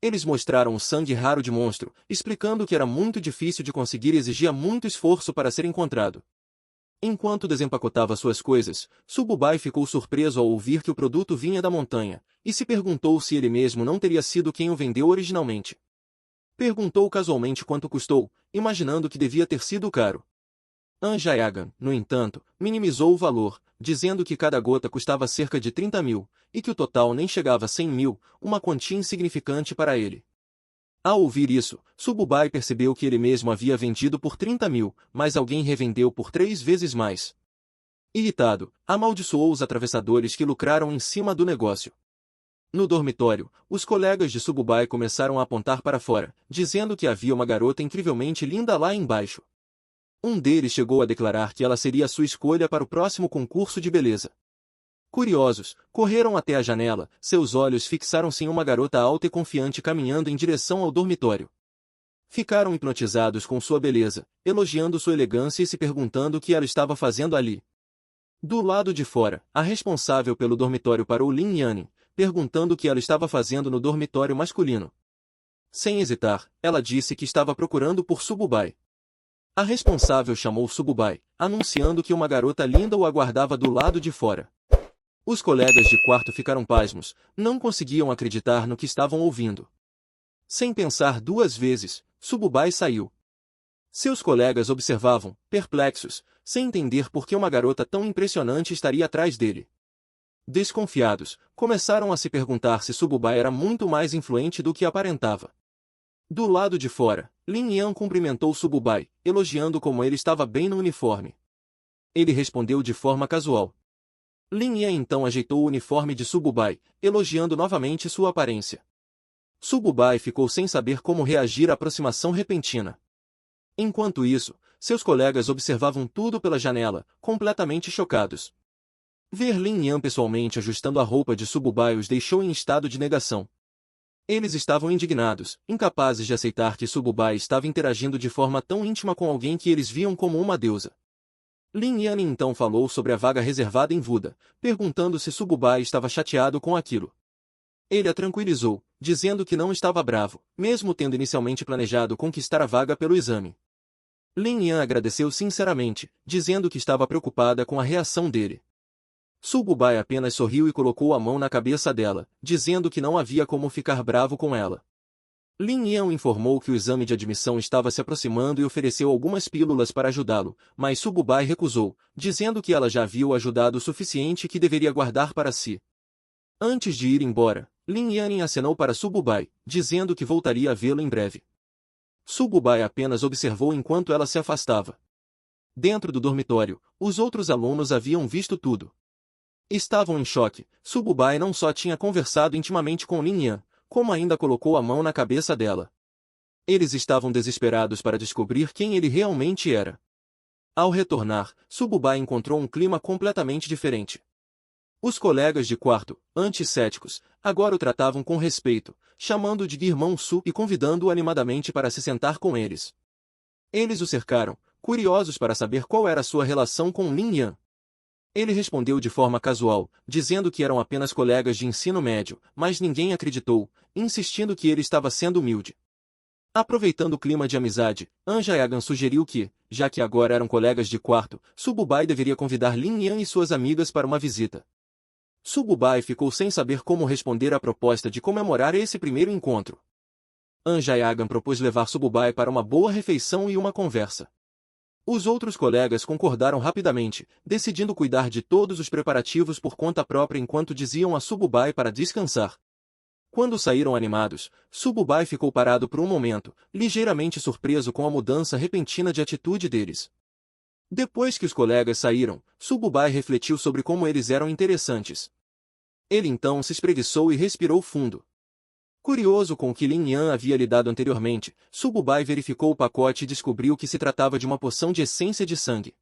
Speaker 1: Eles mostraram o sangue raro de monstro, explicando que era muito difícil de conseguir e exigia muito esforço para ser encontrado. Enquanto desempacotava suas coisas, Sububai ficou surpreso ao ouvir que o produto vinha da montanha, e se perguntou se ele mesmo não teria sido quem o vendeu originalmente. Perguntou casualmente quanto custou, imaginando que devia ter sido caro. Anjayagan, no entanto, minimizou o valor, dizendo que cada gota custava cerca de 30 mil, e que o total nem chegava a 100 mil, uma quantia insignificante para ele. Ao ouvir isso, Sububai percebeu que ele mesmo havia vendido por 30 mil, mas alguém revendeu por 3 vezes mais. Irritado, amaldiçoou os atravessadores que lucraram em cima do negócio. No dormitório, os colegas de Sububai começaram a apontar para fora, dizendo que havia uma garota incrivelmente linda lá embaixo. Um deles chegou a declarar que ela seria a sua escolha para o próximo concurso de beleza. Curiosos, correram até a janela, seus olhos fixaram-se em uma garota alta e confiante caminhando em direção ao dormitório. Ficaram hipnotizados com sua beleza, elogiando sua elegância e se perguntando o que ela estava fazendo ali. Do lado de fora, a responsável pelo dormitório parou Lin Yanin, perguntando o que ela estava fazendo no dormitório masculino. Sem hesitar, ela disse que estava procurando por Sububai. A responsável chamou Sububai, anunciando que uma garota linda o aguardava do lado de fora. Os colegas de quarto ficaram pasmos, não conseguiam acreditar no que estavam ouvindo. Sem pensar duas vezes, Sububai saiu. Seus colegas observavam, perplexos, sem entender por que uma garota tão impressionante estaria atrás dele. Desconfiados, começaram a se perguntar se Sububai era muito mais influente do que aparentava. Do lado de fora, Lin Yan cumprimentou Sububai, elogiando como ele estava bem no uniforme. Ele respondeu de forma casual. Lin Yan então ajeitou o uniforme de Sububai, elogiando novamente sua aparência. Sububai ficou sem saber como reagir à aproximação repentina. Enquanto isso, seus colegas observavam tudo pela janela, completamente chocados. Ver Lin Yan pessoalmente ajustando a roupa de Sububai os deixou em estado de negação. Eles estavam indignados, incapazes de aceitar que Sububai estava interagindo de forma tão íntima com alguém que eles viam como uma deusa. Lin Yan então falou sobre a vaga reservada em Vuda, perguntando se Sububai estava chateado com aquilo. Ele a tranquilizou, dizendo que não estava bravo, mesmo tendo inicialmente planejado conquistar a vaga pelo exame. Lin Yan agradeceu sinceramente, dizendo que estava preocupada com a reação dele. Sububai apenas sorriu e colocou a mão na cabeça dela, dizendo que não havia como ficar bravo com ela. Lin Yan informou que o exame de admissão estava se aproximando e ofereceu algumas pílulas para ajudá-lo, mas Sububai recusou, dizendo que ela já havia o ajudado o suficiente e que deveria guardar para si. Antes de ir embora, Lin Yan acenou para Sububai, dizendo que voltaria a vê-lo em breve. Sububai apenas observou enquanto ela se afastava. Dentro do dormitório, os outros alunos haviam visto tudo. Estavam em choque. Sububai não só tinha conversado intimamente com Lin Yan, como ainda colocou a mão na cabeça dela. Eles estavam desesperados para descobrir quem ele realmente era. Ao retornar, Sububai encontrou um clima completamente diferente. Os colegas de quarto, anti-céticos, agora o tratavam com respeito, chamando-o de irmão Su e convidando-o animadamente para se sentar com eles. Eles o cercaram, curiosos para saber qual era sua relação com Lin Yan. Ele respondeu de forma casual, dizendo que eram apenas colegas de ensino médio, mas ninguém acreditou, insistindo que ele estava sendo humilde. Aproveitando o clima de amizade, Anja Yagan sugeriu que, já que agora eram colegas de quarto, Sububai deveria convidar Lin Yan e suas amigas para uma visita. Sububai ficou sem saber como responder à proposta de comemorar esse primeiro encontro. Anja Yagan propôs levar Sububai para uma boa refeição e uma conversa. Os outros colegas concordaram rapidamente, decidindo cuidar de todos os preparativos por conta própria enquanto diziam a Sububai para descansar. Quando saíram animados, Sububai ficou parado por um momento, ligeiramente surpreso com a mudança repentina de atitude deles. Depois que os colegas saíram, Sububai refletiu sobre como eles eram interessantes. Ele então se espreguiçou e respirou fundo. Curioso com o que Lin Yan havia lhe dado anteriormente, Sububai verificou o pacote e descobriu que se tratava de uma poção de essência de sangue.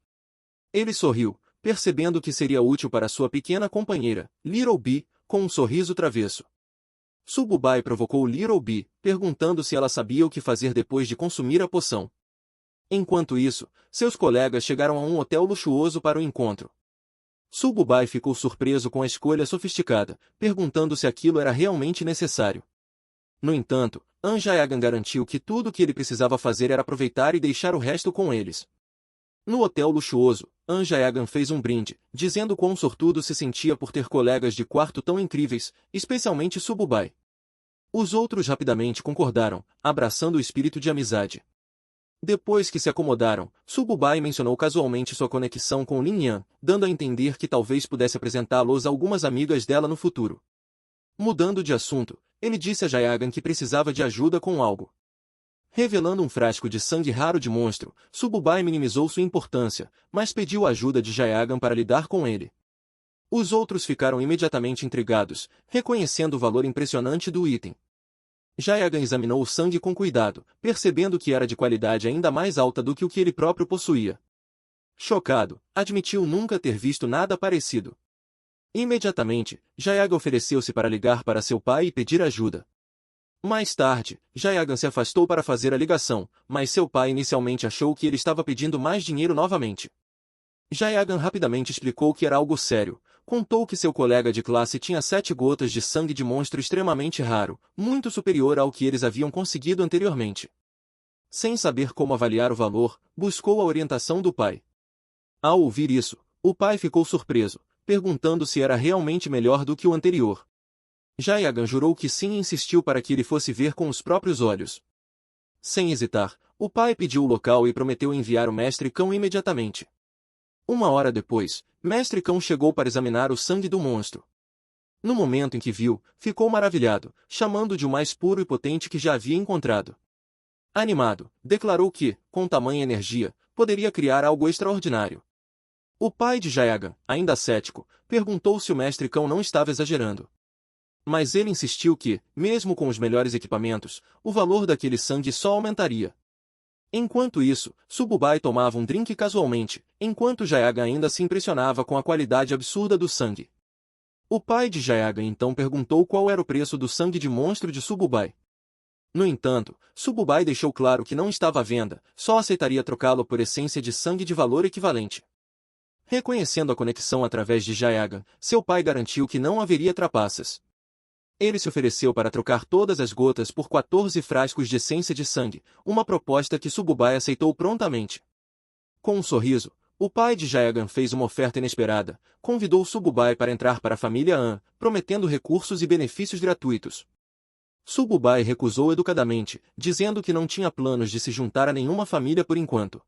Speaker 1: Ele sorriu, percebendo que seria útil para sua pequena companheira, Little Bee, com um sorriso travesso. Sububai provocou Little Bee, perguntando se ela sabia o que fazer depois de consumir a poção. Enquanto isso, seus colegas chegaram a um hotel luxuoso para o encontro. Sububai ficou surpreso com a escolha sofisticada, perguntando se aquilo era realmente necessário. No entanto, Anja Yagan garantiu que tudo o que ele precisava fazer era aproveitar e deixar o resto com eles. No hotel luxuoso, Anja Yagan fez um brinde, dizendo quão sortudo se sentia por ter colegas de quarto tão incríveis, especialmente Sububai. Os outros rapidamente concordaram, abraçando o espírito de amizade. Depois que se acomodaram, Sububai mencionou casualmente sua conexão com Lin Yan, dando a entender que talvez pudesse apresentá-los a algumas amigas dela no futuro. Mudando de assunto, ele disse a Jayagan que precisava de ajuda com algo. Revelando um frasco de sangue raro de monstro, Sububai minimizou sua importância, mas pediu a ajuda de Jayagan para lidar com ele. Os outros ficaram imediatamente intrigados, reconhecendo o valor impressionante do item. Jayagan examinou o sangue com cuidado, percebendo que era de qualidade ainda mais alta do que o que ele próprio possuía. Chocado, admitiu nunca ter visto nada parecido. Imediatamente, Jayagan ofereceu-se para ligar para seu pai e pedir ajuda. Mais tarde, Jayagan se afastou para fazer a ligação, mas seu pai inicialmente achou que ele estava pedindo mais dinheiro novamente. Jayagan rapidamente explicou que era algo sério, contou que seu colega de classe tinha 7 gotas de sangue de monstro extremamente raro, muito superior ao que eles haviam conseguido anteriormente. Sem saber como avaliar o valor, buscou a orientação do pai. Ao ouvir isso, o pai ficou surpreso, perguntando se era realmente melhor do que o anterior. Jayagan jurou que sim e insistiu para que ele fosse ver com os próprios olhos. Sem hesitar, o pai pediu o local e prometeu enviar o mestre cão imediatamente. Uma hora depois, mestre cão chegou para examinar o sangue do monstro. No momento em que viu, ficou maravilhado, chamando de o mais puro e potente que já havia encontrado. Animado, declarou que, com tamanha energia, poderia criar algo extraordinário. O pai de Jayagan, ainda cético, perguntou se o mestre cão não estava exagerando. Mas ele insistiu que, mesmo com os melhores equipamentos, o valor daquele sangue só aumentaria. Enquanto isso, Sububai tomava um drink casualmente, enquanto Jayagan ainda se impressionava com a qualidade absurda do sangue. O pai de Jayagan então perguntou qual era o preço do sangue de monstro de Sububai. No entanto, Sububai deixou claro que não estava à venda, só aceitaria trocá-lo por essência de sangue de valor equivalente. Reconhecendo a conexão através de Jayagan, seu pai garantiu que não haveria trapaças. Ele se ofereceu para trocar todas as gotas por 14 frascos de essência de sangue, uma proposta que Sububai aceitou prontamente. Com um sorriso, o pai de Jayagan fez uma oferta inesperada, convidou Sububai para entrar para a família An, prometendo recursos e benefícios gratuitos. Sububai recusou educadamente, dizendo que não tinha planos de se juntar a nenhuma família por enquanto.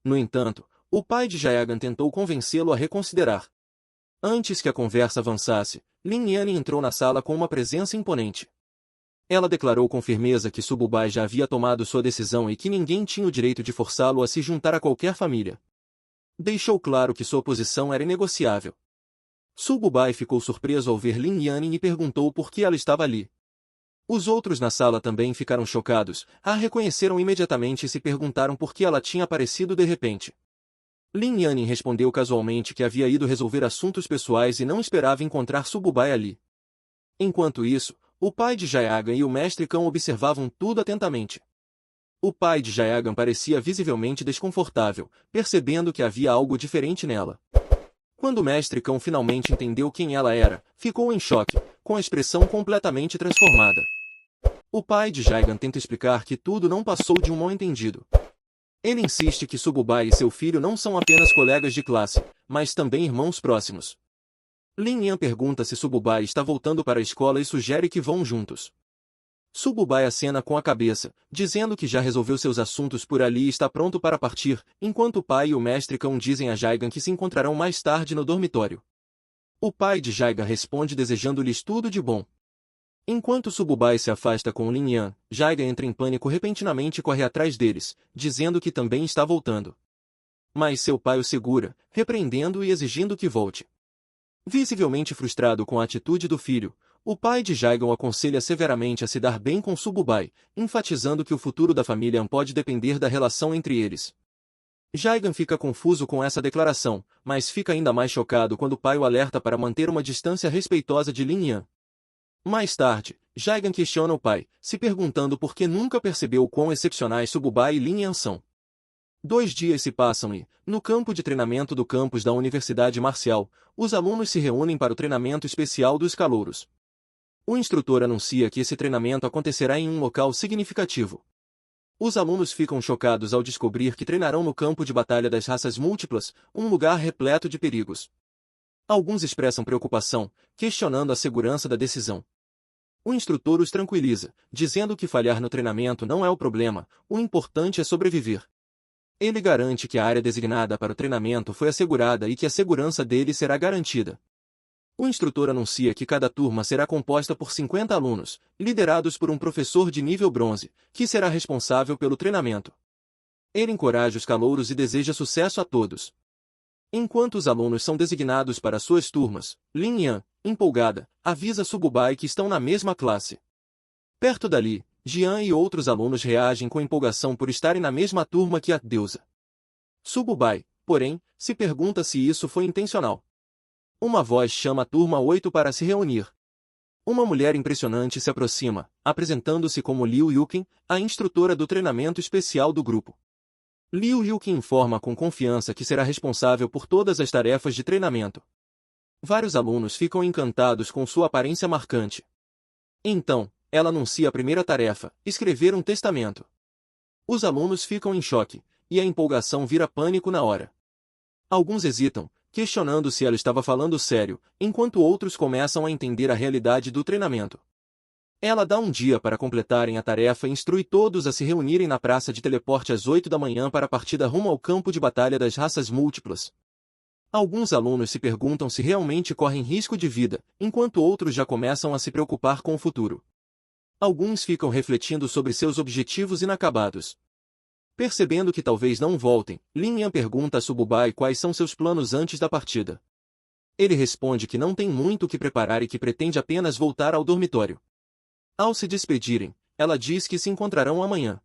Speaker 1: No entanto, o pai de Jayagan tentou convencê-lo a reconsiderar. Antes que a conversa avançasse, Lin Yan entrou na sala com uma presença imponente. Ela declarou com firmeza que Sububai já havia tomado sua decisão e que ninguém tinha o direito de forçá-lo a se juntar a qualquer família. Deixou claro que sua posição era inegociável. Sububai ficou surpreso ao ver Lin Yan e perguntou por que ela estava ali. Os outros na sala também ficaram chocados, a reconheceram imediatamente e se perguntaram por que ela tinha aparecido de repente. Lin Yan respondeu casualmente que havia ido resolver assuntos pessoais e não esperava encontrar Sububai ali. Enquanto isso, o pai de Jayagan e o mestre cão observavam tudo atentamente. O pai de Jayagan parecia visivelmente desconfortável, percebendo que havia algo diferente nela. Quando o mestre cão finalmente entendeu quem ela era, ficou em choque, com a expressão completamente transformada. O pai de Jayagan tenta explicar que tudo não passou de um mal-entendido. Ele insiste que Sububai e seu filho não são apenas colegas de classe, mas também irmãos próximos. Lin Yan pergunta se Sububai está voltando para a escola e sugere que vão juntos. Sububai acena com a cabeça, dizendo que já resolveu seus assuntos por ali e está pronto para partir, enquanto o pai e o mestre cão dizem a Jayagan que se encontrarão mais tarde no dormitório. O pai de Jayagan responde desejando-lhes tudo de bom. Enquanto Sububai se afasta com Lin Yan, Jayagan entra em pânico repentinamente e corre atrás deles, dizendo que também está voltando. Mas seu pai o segura, repreendendo e exigindo que volte. Visivelmente frustrado com a atitude do filho, o pai de Jayagan o aconselha severamente a se dar bem com Sububai, enfatizando que o futuro da família An pode depender da relação entre eles. Jayagan fica confuso com essa declaração, mas fica ainda mais chocado quando o pai o alerta para manter uma distância respeitosa de Lin Yan. Mais tarde, Jayagan questiona o pai, se perguntando por que nunca percebeu o quão excepcionais Sububai e Lin Yan são. 2 dias se passam e, no campo de treinamento do campus da Universidade Marcial, os alunos se reúnem para o treinamento especial dos calouros. O instrutor anuncia que esse treinamento acontecerá em um local significativo. Os alunos ficam chocados ao descobrir que treinarão no campo de batalha das raças múltiplas, um lugar repleto de perigos. Alguns expressam preocupação, questionando a segurança da decisão. O instrutor os tranquiliza, dizendo que falhar no treinamento não é o problema, o importante é sobreviver. Ele garante que a área designada para o treinamento foi assegurada e que a segurança dele será garantida. O instrutor anuncia que cada turma será composta por 50 alunos, liderados por um professor de nível bronze, que será responsável pelo treinamento. Ele encoraja os calouros e deseja sucesso a todos. Enquanto os alunos são designados para suas turmas, Lin Yan, empolgada, avisa Sububai que estão na mesma classe. Perto dali, Jian e outros alunos reagem com empolgação por estarem na mesma turma que a deusa. Sububai, porém, se pergunta se isso foi intencional. Uma voz chama a turma 8 para se reunir. Uma mulher impressionante se aproxima, apresentando-se como Liu Yuqin, a instrutora do treinamento especial do grupo. Liu Yuqin informa com confiança que será responsável por todas as tarefas de treinamento. Vários alunos ficam encantados com sua aparência marcante. Então, ela anuncia a primeira tarefa, escrever um testamento. Os alunos ficam em choque, e a empolgação vira pânico na hora. Alguns hesitam, questionando se ela estava falando sério, enquanto outros começam a entender a realidade do treinamento. Ela dá um dia para completarem a tarefa e instrui todos a se reunirem na praça de teleporte às 8 da manhã para a partida rumo ao campo de batalha das raças múltiplas. Alguns alunos se perguntam se realmente correm risco de vida, enquanto outros já começam a se preocupar com o futuro. Alguns ficam refletindo sobre seus objetivos inacabados. Percebendo que talvez não voltem, Lin Yan pergunta a Sububai quais são seus planos antes da partida. Ele responde que não tem muito o que preparar e que pretende apenas voltar ao dormitório. Ao se despedirem, ela diz que se encontrarão amanhã.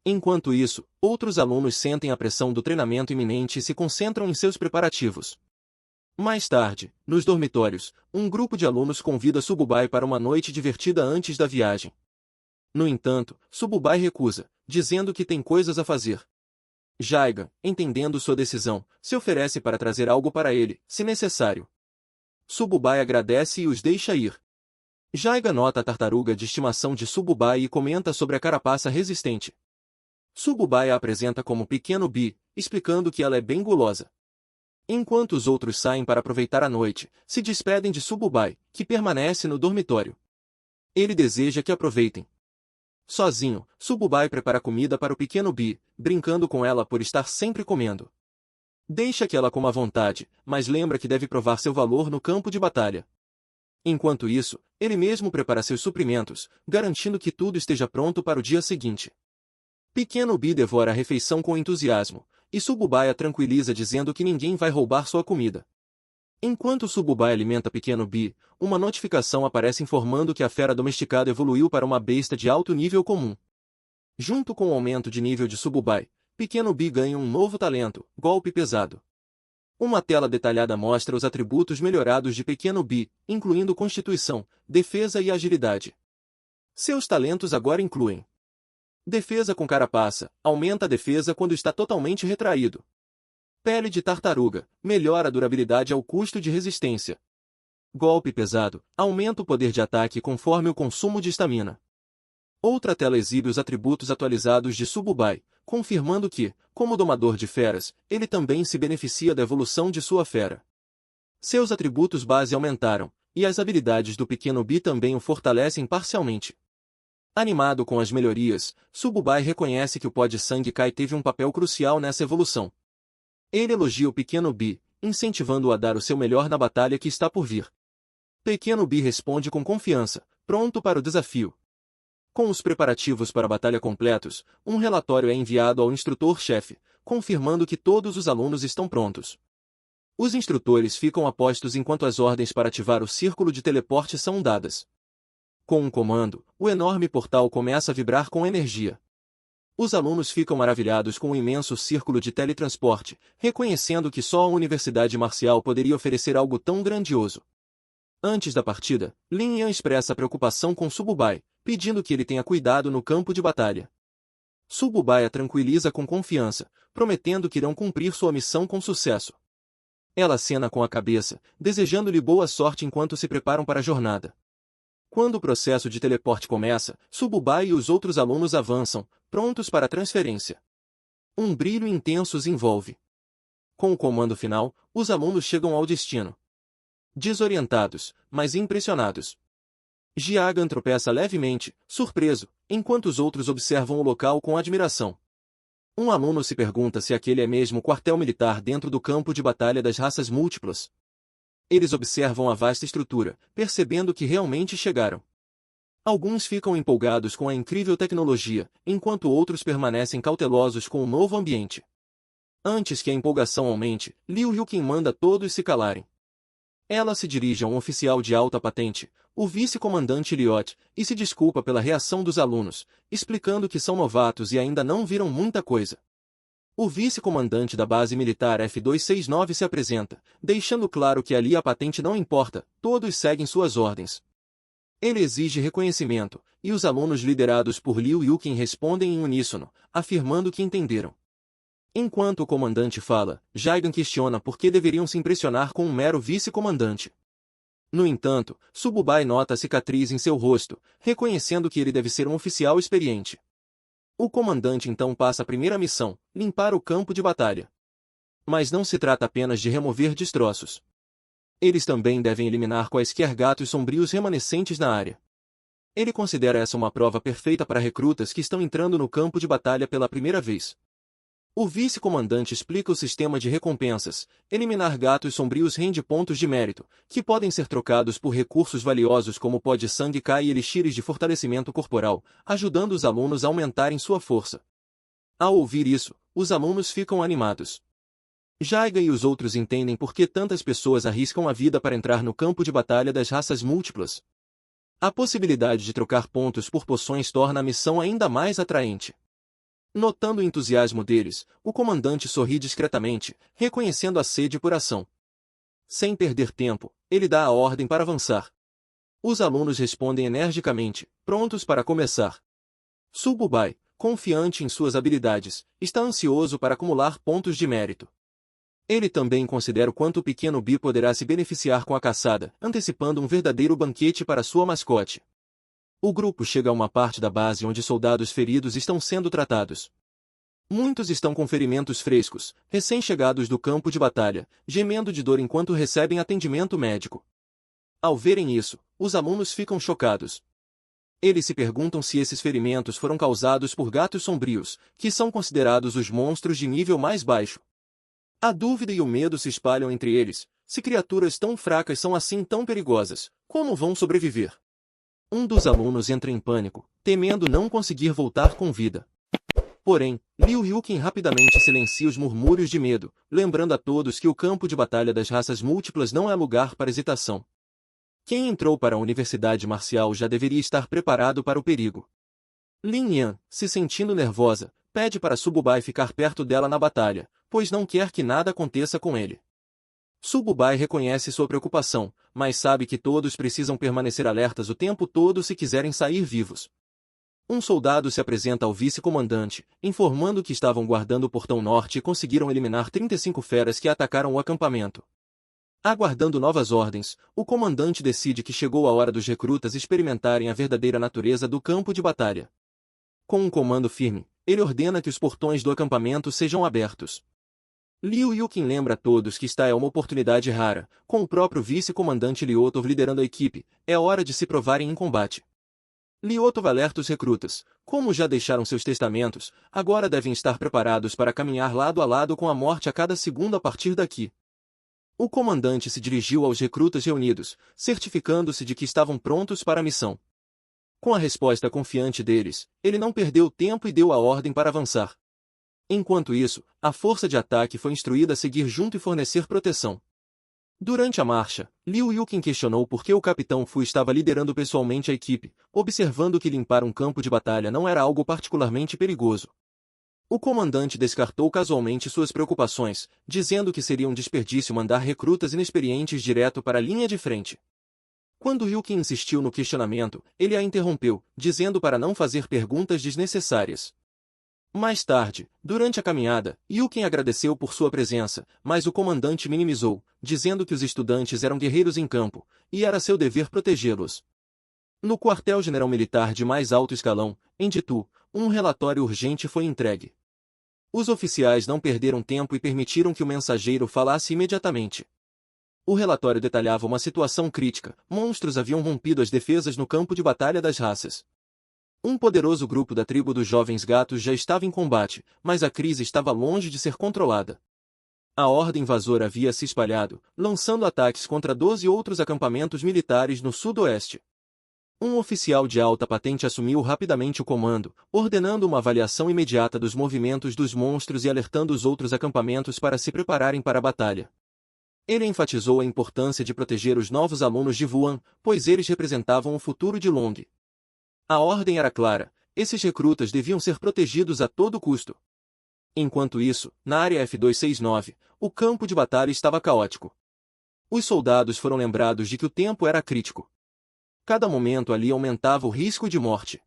Speaker 1: Enquanto isso, outros alunos sentem a pressão do treinamento iminente e se concentram em seus preparativos. Mais tarde, nos dormitórios, um grupo de alunos convida Sububai para uma noite divertida antes da viagem. No entanto, Sububai recusa, dizendo que tem coisas a fazer. Jaiga, entendendo sua decisão, se oferece para trazer algo para ele, se necessário. Sububai agradece e os deixa ir. Jaiga nota a tartaruga de estimação de Sububai e comenta sobre a carapaça resistente. Sububai a apresenta como Pequeno Bi, explicando que ela é bem gulosa. Enquanto os outros saem para aproveitar a noite, se despedem de Sububai, que permanece no dormitório. Ele deseja que aproveitem. Sozinho, Sububai prepara comida para o Pequeno Bi, brincando com ela por estar sempre comendo. Deixa que ela coma à vontade, mas lembra que deve provar seu valor no campo de batalha. Enquanto isso, ele mesmo prepara seus suprimentos, garantindo que tudo esteja pronto para o dia seguinte. Pequeno Bi devora a refeição com entusiasmo, e Sububai a tranquiliza dizendo que ninguém vai roubar sua comida. Enquanto Sububai alimenta Pequeno Bi, uma notificação aparece informando que a fera domesticada evoluiu para uma besta de alto nível comum. Junto com o aumento de nível de Sububai, Pequeno Bi ganha um novo talento, Golpe Pesado. Uma tela detalhada mostra os atributos melhorados de Pequeno Bi, incluindo Constituição, Defesa e Agilidade. Seus talentos agora incluem: Defesa com carapaça, aumenta a defesa quando está totalmente retraído. Pele de tartaruga, melhora a durabilidade ao custo de resistência. Golpe pesado, aumenta o poder de ataque conforme o consumo de estamina. Outra tela exibe os atributos atualizados de Sububai, confirmando que, como domador de feras, ele também se beneficia da evolução de sua fera. Seus atributos base aumentaram, e as habilidades do Pequeno Bi também o fortalecem parcialmente. Animado com as melhorias, Sububai reconhece que o pó de sangue Kai teve um papel crucial nessa evolução. Ele elogia o Pequeno Bi, incentivando-o a dar o seu melhor na batalha que está por vir. Pequeno Bi responde com confiança, pronto para o desafio. Com os preparativos para a batalha completos, um relatório é enviado ao instrutor-chefe, confirmando que todos os alunos estão prontos. Os instrutores ficam a postos enquanto as ordens para ativar o círculo de teleporte são dadas. Com um comando, o enorme portal começa a vibrar com energia. Os alunos ficam maravilhados com o imenso círculo de teletransporte, reconhecendo que só a Universidade Marcial poderia oferecer algo tão grandioso. Antes da partida, Lin Yan expressa preocupação com Sububai, pedindo que ele tenha cuidado no campo de batalha. Sububai a tranquiliza com confiança, prometendo que irão cumprir sua missão com sucesso. Ela acena com a cabeça, desejando-lhe boa sorte enquanto se preparam para a jornada. Quando o processo de teleporte começa, Sububai e os outros alunos avançam, prontos para a transferência. Um brilho intenso os envolve. Com o comando final, os alunos chegam ao destino. Desorientados, mas impressionados. Jiagan tropeça levemente, surpreso, enquanto os outros observam o local com admiração. Um aluno se pergunta se aquele é mesmo o quartel militar dentro do campo de batalha das raças múltiplas. Eles observam a vasta estrutura, percebendo que realmente chegaram. Alguns ficam empolgados com a incrível tecnologia, enquanto outros permanecem cautelosos com o novo ambiente. Antes que a empolgação aumente, Liu Yuqin manda todos se calarem. Ela se dirige a um oficial de alta patente, o vice-comandante Liot, e se desculpa pela reação dos alunos, explicando que são novatos e ainda não viram muita coisa. O vice-comandante da base militar F269 se apresenta, deixando claro que ali a patente não importa, todos seguem suas ordens. Ele exige reconhecimento, e os alunos liderados por Liu Yuqin respondem em uníssono, afirmando que entenderam. Enquanto o comandante fala, Jaigan questiona por que deveriam se impressionar com um mero vice-comandante. No entanto, Sububai nota a cicatriz em seu rosto, reconhecendo que ele deve ser um oficial experiente. O comandante então passa a primeira missão, limpar o campo de batalha. Mas não se trata apenas de remover destroços. Eles também devem eliminar quaisquer gatos sombrios remanescentes na área. Ele considera essa uma prova perfeita para recrutas que estão entrando no campo de batalha pela primeira vez. O vice-comandante explica o sistema de recompensas. Eliminar gatos sombrios rende pontos de mérito, que podem ser trocados por recursos valiosos como pó de sangue K e elixires de fortalecimento corporal, ajudando os alunos a aumentarem sua força. Ao ouvir isso, os alunos ficam animados. Jaiga e os outros entendem por que tantas pessoas arriscam a vida para entrar no campo de batalha das raças múltiplas. A possibilidade de trocar pontos por poções torna a missão ainda mais atraente. Notando o entusiasmo deles, o comandante sorri discretamente, reconhecendo a sede por ação. Sem perder tempo, ele dá a ordem para avançar. Os alunos respondem energicamente, prontos para começar. Sububai, confiante em suas habilidades, está ansioso para acumular pontos de mérito. Ele também considera o quanto o pequeno Bi poderá se beneficiar com a caçada, antecipando um verdadeiro banquete para sua mascote. O grupo chega a uma parte da base onde soldados feridos estão sendo tratados. Muitos estão com ferimentos frescos, recém-chegados do campo de batalha, gemendo de dor enquanto recebem atendimento médico. Ao verem isso, os alunos ficam chocados. Eles se perguntam se esses ferimentos foram causados por gatos sombrios, que são considerados os monstros de nível mais baixo. A dúvida e o medo se espalham entre eles. Se criaturas tão fracas são assim tão perigosas, como vão sobreviver? Um dos alunos entra em pânico, temendo não conseguir voltar com vida. Porém, Liu Ryukin rapidamente silencia os murmúrios de medo, lembrando a todos que o campo de batalha das raças múltiplas não é lugar para hesitação. Quem entrou para a universidade marcial já deveria estar preparado para o perigo. Lin Yan, se sentindo nervosa, pede para Sububai ficar perto dela na batalha, pois não quer que nada aconteça com ele. Sububai reconhece sua preocupação, mas sabe que todos precisam permanecer alertas o tempo todo se quiserem sair vivos. Um soldado se apresenta ao vice-comandante, informando que estavam guardando o portão norte e conseguiram eliminar 35 feras que atacaram o acampamento. Aguardando novas ordens, o comandante decide que chegou a hora dos recrutas experimentarem a verdadeira natureza do campo de batalha. Com um comando firme, ele ordena que os portões do acampamento sejam abertos. Liu Yukin lembra a todos que esta é uma oportunidade rara, com o próprio vice-comandante Liotov liderando a equipe, é hora de se provarem em combate. Liotov alerta os recrutas, como já deixaram seus testamentos, agora devem estar preparados para caminhar lado a lado com a morte a cada segundo a partir daqui. O comandante se dirigiu aos recrutas reunidos, certificando-se de que estavam prontos para a missão. Com a resposta confiante deles, ele não perdeu tempo e deu a ordem para avançar. Enquanto isso, a força de ataque foi instruída a seguir junto e fornecer proteção. Durante a marcha, Liu Yukin questionou por que o capitão Fu estava liderando pessoalmente a equipe, observando que limpar um campo de batalha não era algo particularmente perigoso. O comandante descartou casualmente suas preocupações, dizendo que seria um desperdício mandar recrutas inexperientes direto para a linha de frente. Quando Yukin insistiu no questionamento, ele a interrompeu, dizendo para não fazer perguntas desnecessárias. Mais tarde, durante a caminhada, Yukin agradeceu por sua presença, mas o comandante minimizou, dizendo que os estudantes eram guerreiros em campo, e era seu dever protegê-los. No quartel-general militar de mais alto escalão, em Ditu, um relatório urgente foi entregue. Os oficiais não perderam tempo e permitiram que o mensageiro falasse imediatamente. O relatório detalhava uma situação crítica, monstros haviam rompido as defesas no campo de batalha das raças. Um poderoso grupo da tribo dos Jovens Gatos já estava em combate, mas a crise estava longe de ser controlada. A ordem invasora havia se espalhado, lançando ataques contra 12 outros acampamentos militares no sudoeste. Um oficial de alta patente assumiu rapidamente o comando, ordenando uma avaliação imediata dos movimentos dos monstros e alertando os outros acampamentos para se prepararem para a batalha. Ele enfatizou a importância de proteger os novos alunos de Wuhan, pois eles representavam o futuro de Long. A ordem era clara, esses recrutas deviam ser protegidos a todo custo. Enquanto isso, na área F269, o campo de batalha estava caótico. Os soldados foram lembrados de que o tempo era crítico. Cada momento ali aumentava o risco de morte.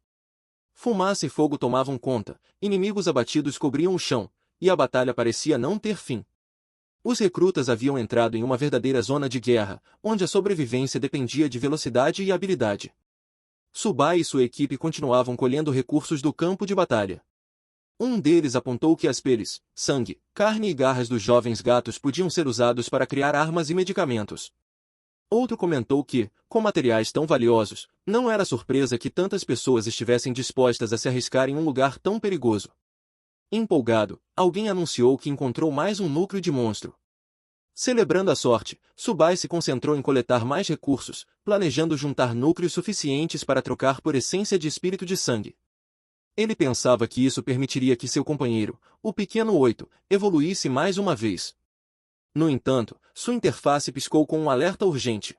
Speaker 1: Fumaça e fogo tomavam conta, inimigos abatidos cobriam o chão, e a batalha parecia não ter fim. Os recrutas haviam entrado em uma verdadeira zona de guerra, onde a sobrevivência dependia de velocidade e habilidade. Subai e sua equipe continuavam colhendo recursos do campo de batalha. Um deles apontou que as peles, sangue, carne e garras dos jovens gatos podiam ser usados para criar armas e medicamentos. Outro comentou que, com materiais tão valiosos, não era surpresa que tantas pessoas estivessem dispostas a se arriscar em um lugar tão perigoso. Empolgado, alguém anunciou que encontrou mais um núcleo de monstro. Celebrando a sorte, Subai se concentrou em coletar mais recursos, planejando juntar núcleos suficientes para trocar por essência de espírito de sangue. Ele pensava que isso permitiria que seu companheiro, o Pequeno 8, evoluísse mais uma vez. No entanto, sua interface piscou com um alerta urgente.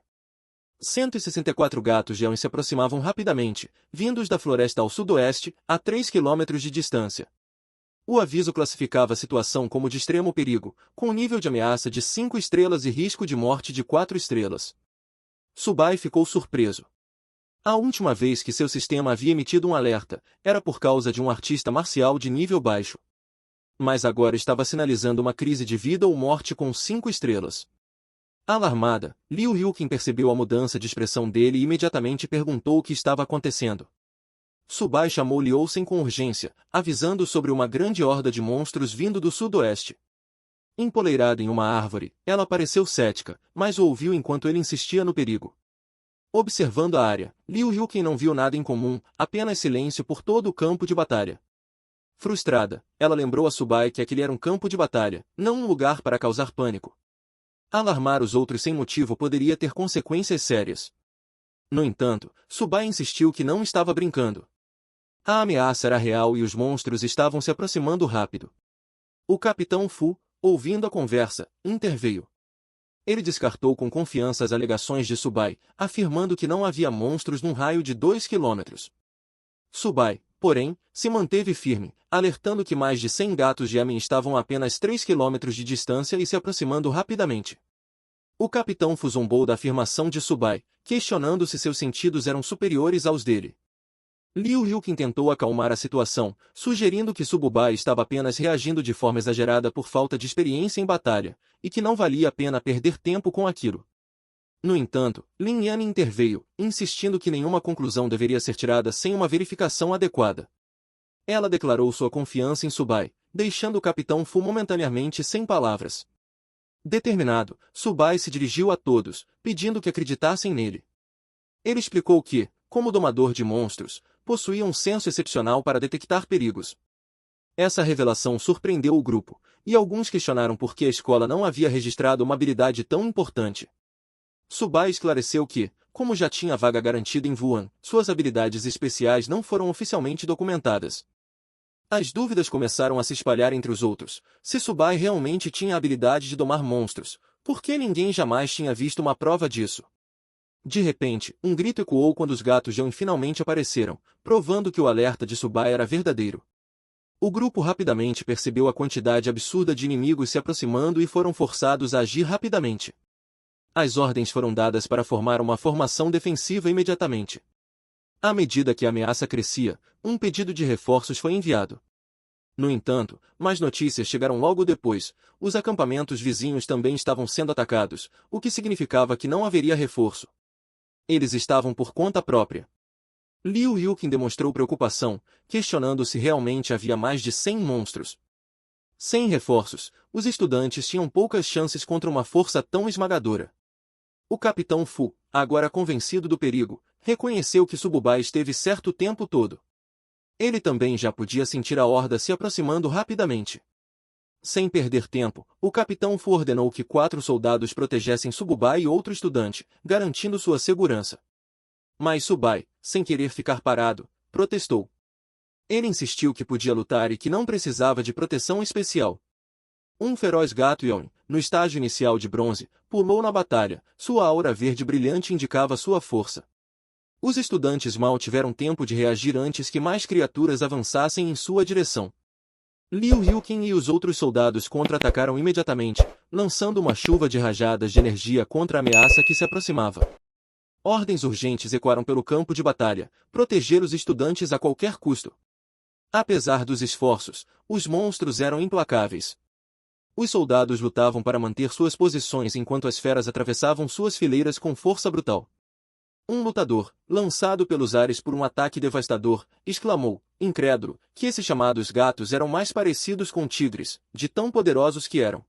Speaker 1: 164 gatos Jeon se aproximavam rapidamente, vindos da floresta ao sudoeste, a 3 quilômetros de distância. O aviso classificava a situação como de extremo perigo, com nível de ameaça de 5 estrelas e risco de morte de 4 estrelas. Subai ficou surpreso. A última vez que seu sistema havia emitido um alerta, era por causa de um artista marcial de nível baixo. Mas agora estava sinalizando uma crise de vida ou morte com 5 estrelas. Alarmada, Liu Ryukin percebeu a mudança de expressão dele e imediatamente perguntou o que estava acontecendo. Subai chamou Liu Sen com urgência, avisando sobre uma grande horda de monstros vindo do sudoeste. Empoleirada em uma árvore, ela pareceu cética, mas o ouviu enquanto ele insistia no perigo. Observando a área, Liu Ryukin não viu nada em comum, apenas silêncio por todo o campo de batalha. Frustrada, ela lembrou a Subai que aquele era um campo de batalha, não um lugar para causar pânico. Alarmar os outros sem motivo poderia ter consequências sérias. No entanto, Subai insistiu que não estava brincando. A ameaça era real e os monstros estavam se aproximando rápido. O capitão Fu, ouvindo a conversa, interveio. Ele descartou com confiança as alegações de Subai, afirmando que não havia monstros num raio de 2 quilômetros. Subai, porém, se manteve firme, alertando que mais de 100 gatos de Yamen estavam a apenas 3 quilômetros de distância e se aproximando rapidamente. O capitão Fu zombou da afirmação de Subai, questionando se seus sentidos eram superiores aos dele. Liu Ryukin tentou acalmar a situação, sugerindo que Sububai estava apenas reagindo de forma exagerada por falta de experiência em batalha, e que não valia a pena perder tempo com aquilo. No entanto, Lin Yan interveio, insistindo que nenhuma conclusão deveria ser tirada sem uma verificação adequada. Ela declarou sua confiança em Subai, deixando o capitão Fu momentaneamente sem palavras. Determinado, Subai se dirigiu a todos, pedindo que acreditassem nele. Ele explicou que, como domador de monstros, possuía um senso excepcional para detectar perigos. Essa revelação surpreendeu o grupo, e alguns questionaram por que a escola não havia registrado uma habilidade tão importante. Subai esclareceu que, como já tinha vaga garantida em Wuhan, suas habilidades especiais não foram oficialmente documentadas. As dúvidas começaram a se espalhar entre os outros. Se Subai realmente tinha a habilidade de domar monstros, por que ninguém jamais tinha visto uma prova disso? De repente, um grito ecoou quando os gatos Jeon finalmente apareceram, provando que o alerta de Subai era verdadeiro. O grupo rapidamente percebeu a quantidade absurda de inimigos se aproximando e foram forçados a agir rapidamente. As ordens foram dadas para formar uma formação defensiva imediatamente. À medida que a ameaça crescia, um pedido de reforços foi enviado. No entanto, mais notícias chegaram logo depois. Os acampamentos vizinhos também estavam sendo atacados, o que significava que não haveria reforço. Eles estavam por conta própria. Liu Ryukin demonstrou preocupação, questionando se realmente havia mais de 100 monstros. Sem reforços, os estudantes tinham poucas chances contra uma força tão esmagadora. O capitão Fu, agora convencido do perigo, reconheceu que Sububai esteve certo o tempo todo. Ele também já podia sentir a horda se aproximando rapidamente. Sem perder tempo, o capitão Fu ordenou que 4 soldados protegessem Sububai e outro estudante, garantindo sua segurança. Mas Subai, sem querer ficar parado, protestou. Ele insistiu que podia lutar e que não precisava de proteção especial. Um feroz gato Yeon, no estágio inicial de bronze, pulou na batalha, sua aura verde brilhante indicava sua força. Os estudantes mal tiveram tempo de reagir antes que mais criaturas avançassem em sua direção. Liu Ryukin e os outros soldados contra-atacaram imediatamente, lançando uma chuva de rajadas de energia contra a ameaça que se aproximava. Ordens urgentes ecoaram pelo campo de batalha, proteger os estudantes a qualquer custo. Apesar dos esforços, os monstros eram implacáveis. Os soldados lutavam para manter suas posições enquanto as feras atravessavam suas fileiras com força brutal. Um lutador, lançado pelos ares por um ataque devastador, exclamou, incrédulo, que esses chamados gatos eram mais parecidos com tigres, de tão poderosos que eram.